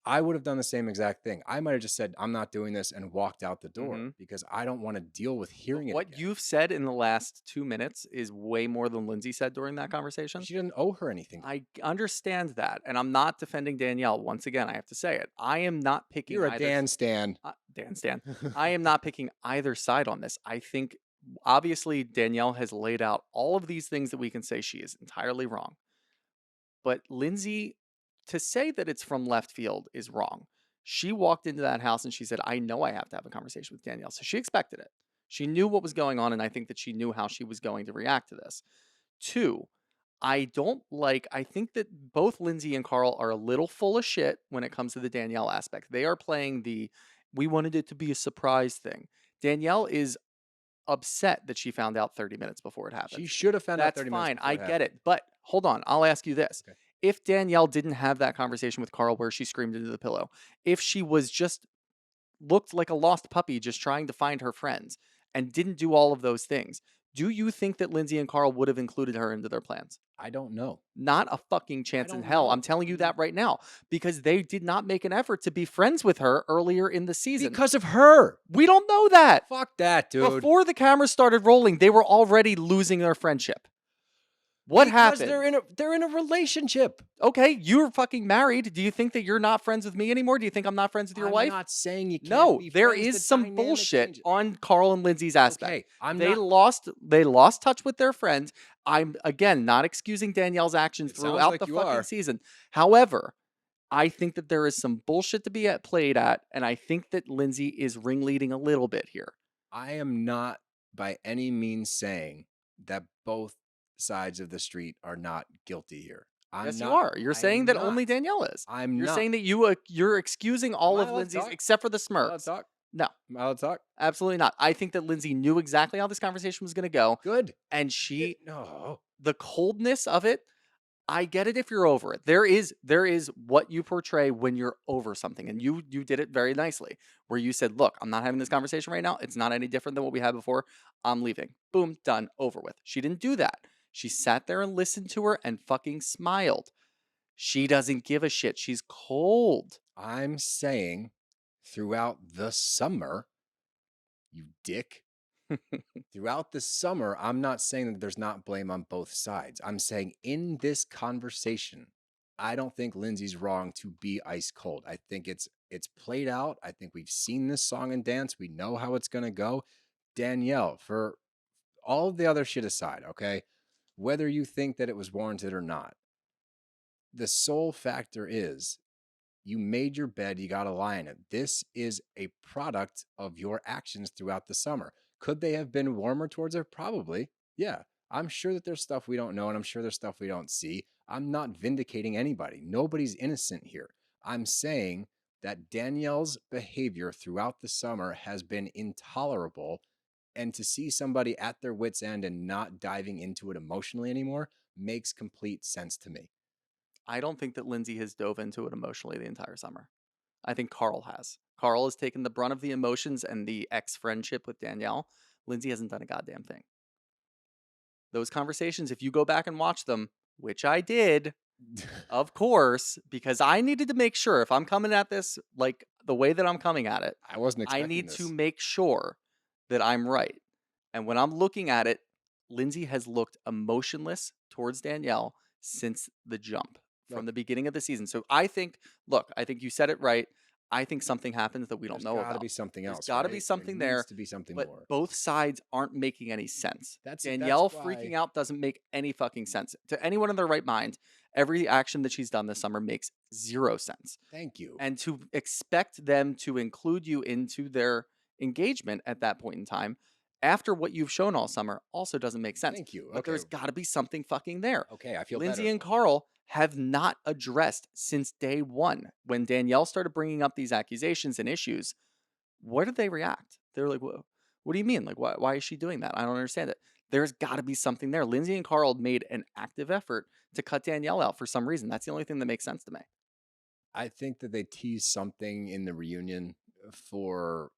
I would have done the same exact thing. I might have just said, I'm not doing this and walked out the door because I don't want to deal with hearing it. What you've said in the last 2 minutes is way more than Lindsay said during that conversation. She didn't owe her anything. I understand that. And I'm not defending Danielle. Once again, I have to say it. I am not picking You're a Dan Stan. Dan Stan. I am not picking either side on this. I think, obviously, Danielle has laid out all of these things that we can say she is entirely wrong. But Lindsay, to say that it's from left field is wrong. She walked into that house and she said, I know I have to have a conversation with Danielle. So she expected it. She knew what was going on, and I think that she knew how she was going to react to this. 2, I think that both Lindsay and Carl are a little full of shit when it comes to the Danielle aspect. They are playing we wanted it to be a surprise thing. Danielle is upset that she found out 30 minutes before it happened. She should have found out 30 minutes. That's fine. I get it. But hold on. I'll ask you this. Okay. If Danielle didn't have that conversation with Carl where she screamed into the pillow, if she was just looked like a lost puppy just trying to find her friends and didn't do all of those things, do you think that Lindsay and Carl would have included her into their plans? I don't know. Not a fucking chance in hell. I'm telling you that right now, because they did not make an effort to be friends with her earlier in the season. Because of her. We don't know that. Fuck that, dude. Before the cameras started rolling, they were already losing their friendship. What happened? They're in a relationship. Okay, you're fucking married. Do you think that you're not friends with me anymore? Do you think I'm not friends with your wife? I'm not saying you can't. No, be there friends. is some bullshit on Carl and Lindsay's aspect. Okay, they lost touch with their friend. I'm again not excusing Danielle's actions throughout the fucking season. However, I think that there is some bullshit to be played at, and I think that Lindsay is ringleading a little bit here. I am not by any means saying that both sides of the street are not guilty here. Yes, you are. You're saying that only Danielle is. You're saying that you're excusing all of Lindsay's except for the smirks. No. Am I allowed to talk? Absolutely not. I think that Lindsay knew exactly how this conversation was going to go. Good. And the coldness of it, I get it if you're over it. There is what you portray when you're over something. And you did it very nicely, where you said, look, I'm not having this conversation right now. It's not any different than what we had before. I'm leaving. Boom, done, over with. She didn't do that. She sat there and listened to her and fucking smiled. She doesn't give a shit. She's cold. I'm saying throughout the summer, you dick, throughout the summer, I'm not saying that there's not blame on both sides. I'm saying in this conversation, I don't think Lindsay's wrong to be ice cold. I think it's played out. I think we've seen this song and dance. We know how it's going to go. Danielle, for all of the other shit aside, okay? Whether you think that it was warranted or not, the sole factor is you made your bed, you got to lie in it. This is a product of your actions throughout the summer. Could they have been warmer towards her? Probably. Yeah. I'm sure that there's stuff we don't know, and I'm sure there's stuff we don't see. I'm not vindicating anybody. Nobody's innocent here. I'm saying that Danielle's behavior throughout the summer has been intolerable. And to see somebody at their wit's end and not diving into it emotionally anymore makes complete sense to me. I don't think that Lindsay has dove into it emotionally the entire summer. I think Carl has. Carl has taken the brunt of the emotions and the ex-friendship with Danielle. Lindsay hasn't done a goddamn thing. Those conversations, if you go back and watch them, which I did, of course, because I needed to make sure if I'm coming at this like the way that I'm coming at it, I wasn't expecting I need this. to make sure that I'm right. And when I'm looking at it, Lindsay has looked emotionless towards Danielle since the jump from the beginning of the season. So I think you said it right. I think something happens that we don't know about. There's got to be something else. There's got to be something there. Needs to be something more. Both sides aren't making any sense. Danielle freaking out doesn't make any fucking sense. To anyone in their right mind, every action that she's done this summer makes zero sense. Thank you. And to expect them to include you into their engagement at that point in time, after what you've shown all summer, also doesn't make sense. Thank you. Okay. But there's got to be something fucking there. Okay, I feel Lindsay better. and Carl have not addressed since day one. When Danielle started bringing up these accusations and issues, where did they react? They were like, what do you mean? Like, why is she doing that? I don't understand it. There's got to be something there. Lindsay and Carl made an active effort to cut Danielle out for some reason. That's the only thing that makes sense to me. I think that they teased something in the reunion for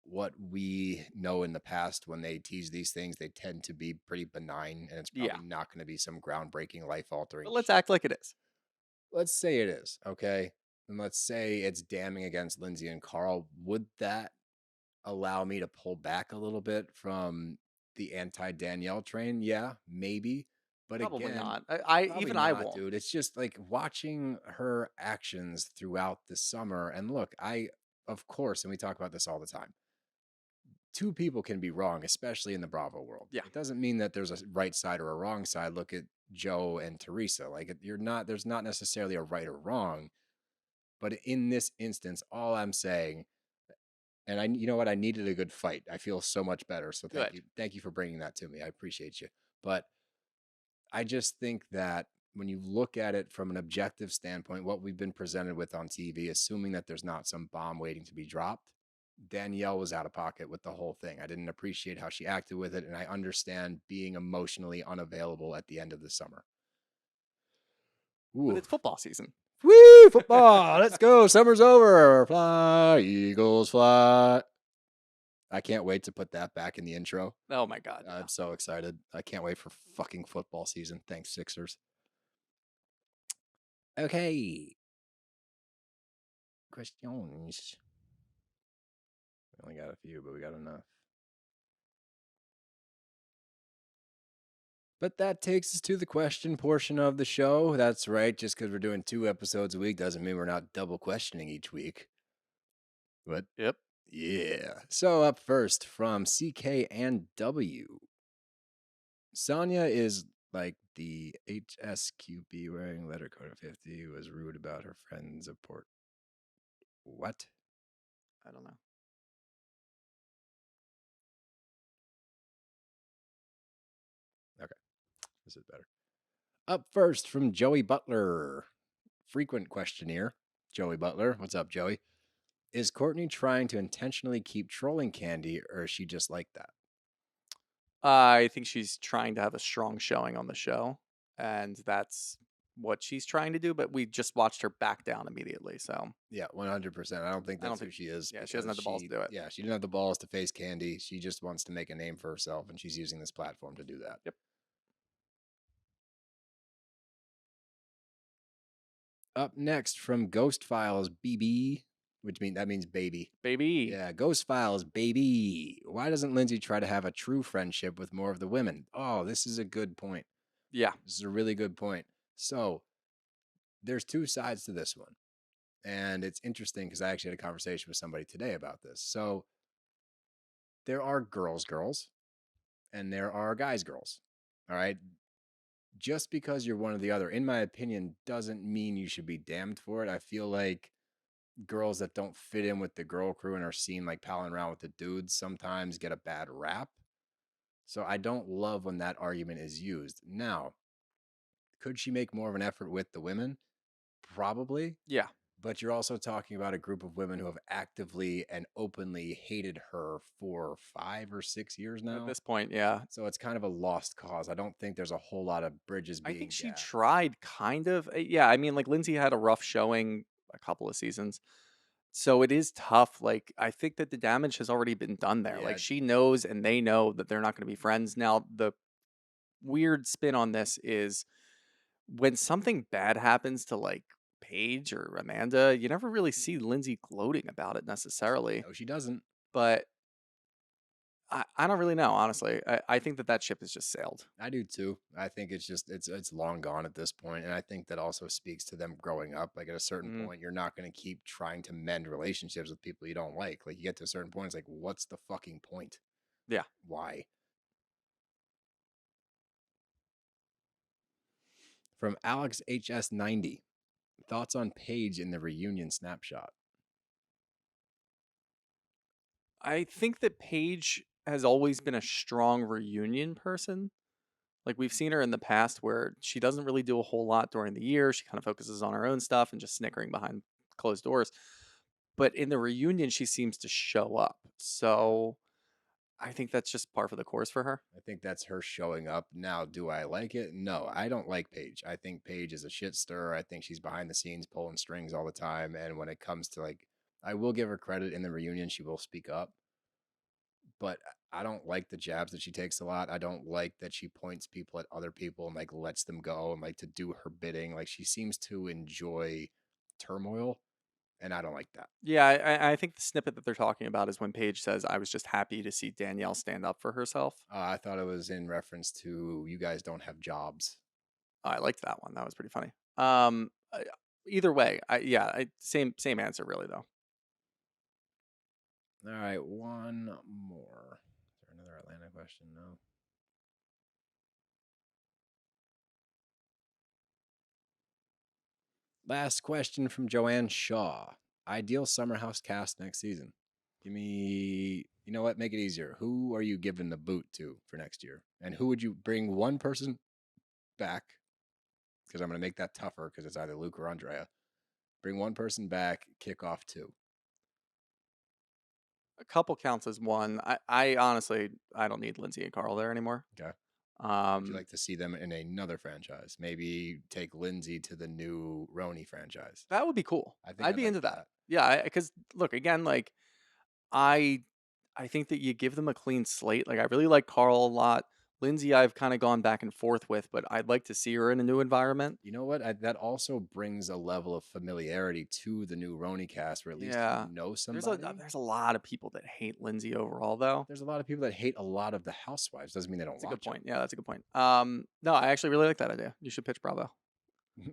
what we know in the past. When they tease these things, they tend to be pretty benign, and it's probably not going to be some groundbreaking, life-altering. But let's act like it is. Let's say it is, okay? And let's say it's damning against Lindsay and Carl. Would that allow me to pull back a little bit from the anti-Danielle train? Yeah, maybe. But Probably again, not. I probably even I not, won't. dude. It's just like watching her actions throughout the summer. And look, of course, and we talk about this all the time, two people can be wrong, especially in the Bravo world. Yeah. It doesn't mean that there's a right side or a wrong side. Look at Joe and Teresa. Like there's not necessarily a right or wrong. But in this instance, all I'm saying, and you know what, I needed a good fight. I feel so much better. So Good. thank you for bringing that to me. I appreciate you. But I just think that when you look at it from an objective standpoint, what we've been presented with on TV, assuming that there's not some bomb waiting to be dropped, Danielle was out of pocket with the whole thing. I didn't appreciate how she acted with it, and I understand being emotionally unavailable at the end of the summer. But Ooh. it's football season. Woo! Football! Let's go! Summer's over. Fly, Eagles, fly. I can't wait to put that back in the intro. Oh my God. I'm so excited. I can't wait for fucking football season. Thanks, Sixers. Okay. Questions. We only got a few, but we got enough. But that takes us to the question portion of the show. That's right. Just because we're doing 2 episodes a week doesn't mean we're not double questioning each week. What? Yep. Yeah. So up first from CK and W. Sonia is like the HSQB wearing letter code of 50 who was rude about her friend's report. What? I don't know. Okay. This is better. Up first from Joey Butler. Frequent questionnaire. Joey Butler. What's up, Joey? Is Courtney trying to intentionally keep trolling Kandi, or is she just like that? I think she's trying to have a strong showing on the show, and that's what she's trying to do. But we just watched her back down immediately. So yeah, 100%. I don't think that's who she is. Yeah, she doesn't have the balls to do it. Yeah, she didn't have the balls to face Kandi. She just wants to make a name for herself, and she's using this platform to do that. Yep. Up next from Ghost Files BB, which means baby. Baby. Yeah, Ghost Files baby. Why doesn't Lindsay try to have a true friendship with more of the women? Oh, this is a good point. Yeah. This is a really good point. So, there's 2 sides to this one. And it's interesting because I actually had a conversation with somebody today about this. So, there are girls, and there are guys. All right. Just because you're one or the other, in my opinion, doesn't mean you should be damned for it. I feel like girls that don't fit in with the girl crew and are seen like palling around with the dudes sometimes get a bad rap. So I don't love when that argument is used. Now, could she make more of an effort with the women? Probably. Yeah. But you're also talking about a group of women who have actively and openly hated her for 5 or 6 years now. At this point, yeah. So it's kind of a lost cause. I don't think there's a whole lot of bridges being I think she gassed. tried kind of. Yeah, I mean, like Lindsay had a rough showing a couple of seasons. So it is tough. Like, I think that the damage has already been done there. Yeah. Like, she knows and they know that they're not going to be friends. Now, the weird spin on this is when something bad happens to like Paige or Amanda, you never really see Lindsay gloating about it necessarily. No, she doesn't. But I don't really know, honestly. I think that ship has just sailed. I do too. I think it's just it's long gone at this point, and I think that also speaks to them growing up. Like at a certain point, you're not going to keep trying to mend relationships with people you don't like. Like you get to a certain point, it's like, what's the fucking point? Yeah. Why? From Alex HS90, thoughts on Paige in the reunion snapshot? I think that Paige has always been a strong reunion person. Like we've seen her in the past where she doesn't really do a whole lot during the year. She kind of focuses on her own stuff and just snickering behind closed doors. But in the reunion, she seems to show up. So I think that's just par for the course for her. I think that's her showing up. Now, do I like it? No, I don't like Paige. I think Paige is a shit stirrer. I think she's behind the scenes pulling strings all the time. And when it comes to like, I will give her credit in the reunion, she will speak up. but I don't like the jabs that she takes a lot. I don't like that she points people at other people and like lets them go and like to do her bidding. Like she seems to enjoy turmoil, and I don't like that. Yeah, I think the snippet that they're talking about is when Paige says, "I was just happy to see Danielle stand up for herself." I thought it was in reference to you guys don't have jobs. I liked that one. That was pretty funny. Either way, same answer really though. All right, one more. Is there another Atlanta question? No. Last question from Joanne Shaw. Ideal summer house cast next season. Give me, you know what? Make it easier. Who are you giving the boot to for next year? And who would you bring one person back? Because I'm going to make that tougher because it's either Luke or Andrea. Bring one person back, kick off two. A couple counts as one. I honestly, I don't need Lindsay and Carl there anymore. Okay. Would you like to see them in another franchise? Maybe take Lindsay to the new RHONJ franchise. That would be cool. I'd be like into that. Yeah, because look, again, like I think that you give them a clean slate. Like I really like Carl a lot. Lindsay, I've kind of gone back and forth with, but I'd like to see her in a new environment. You know what? That also brings a level of familiarity to the new RHONJ cast, where at least you know somebody. There's a lot of people that hate Lindsay overall, though. There's a lot of people that hate a lot of the housewives. Doesn't mean they don't watch. That's a good point. Yeah, that's a good point. No, I actually really like that idea. You should pitch Bravo.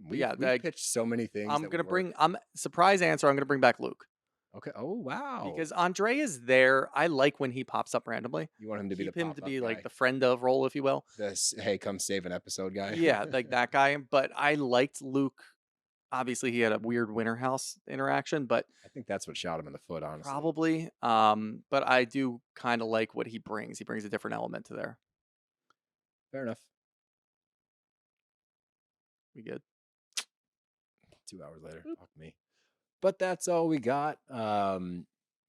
we pitched so many things. I'm surprise answer. I'm gonna bring back Luke. Okay. Oh wow. Because Andre is there. I like when he pops up randomly. You want him to be like the friend of role, if you will. This hey, come save an episode guy. Yeah, like that guy. But I liked Luke. Obviously, he had a weird winter house interaction, but I think that's what shot him in the foot, honestly. Probably. But I do kind of like what he brings. He brings a different element to there. Fair enough. We good? 2 hours later. Fuck me. But that's all we got.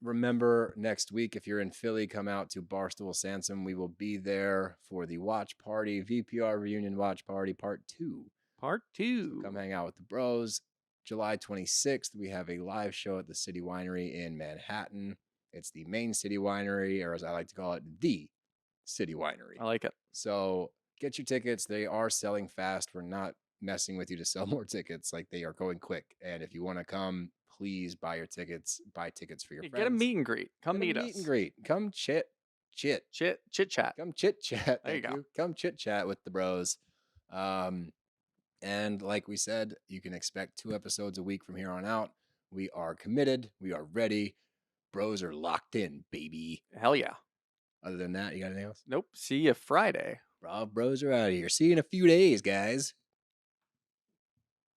Remember, next week, if you're in Philly, come out to Barstool Sansom. We will be there for the watch party, VPR Reunion Watch Party Part 2. Part 2. So come hang out with the bros. July 26th, we have a live show at the City Winery in Manhattan. It's the main City Winery, or as I like to call it, the City Winery. I like it. So get your tickets. They are selling fast. We're not messing with you to sell more tickets. Like, they are going quick. And if you want to come, please buy your tickets. Buy tickets for your friends. Get a meet and greet. Come meet us. Meet and greet. Come chit chat. Come chit chat. There you go. Come chit chat with the bros. And like we said, you can expect 2 episodes a week from here on out. We are committed. We are ready. Bros are locked in, baby. Hell yeah. Other than that, you got anything else? Nope. See you Friday. Bros are out of here. See you in a few days, guys.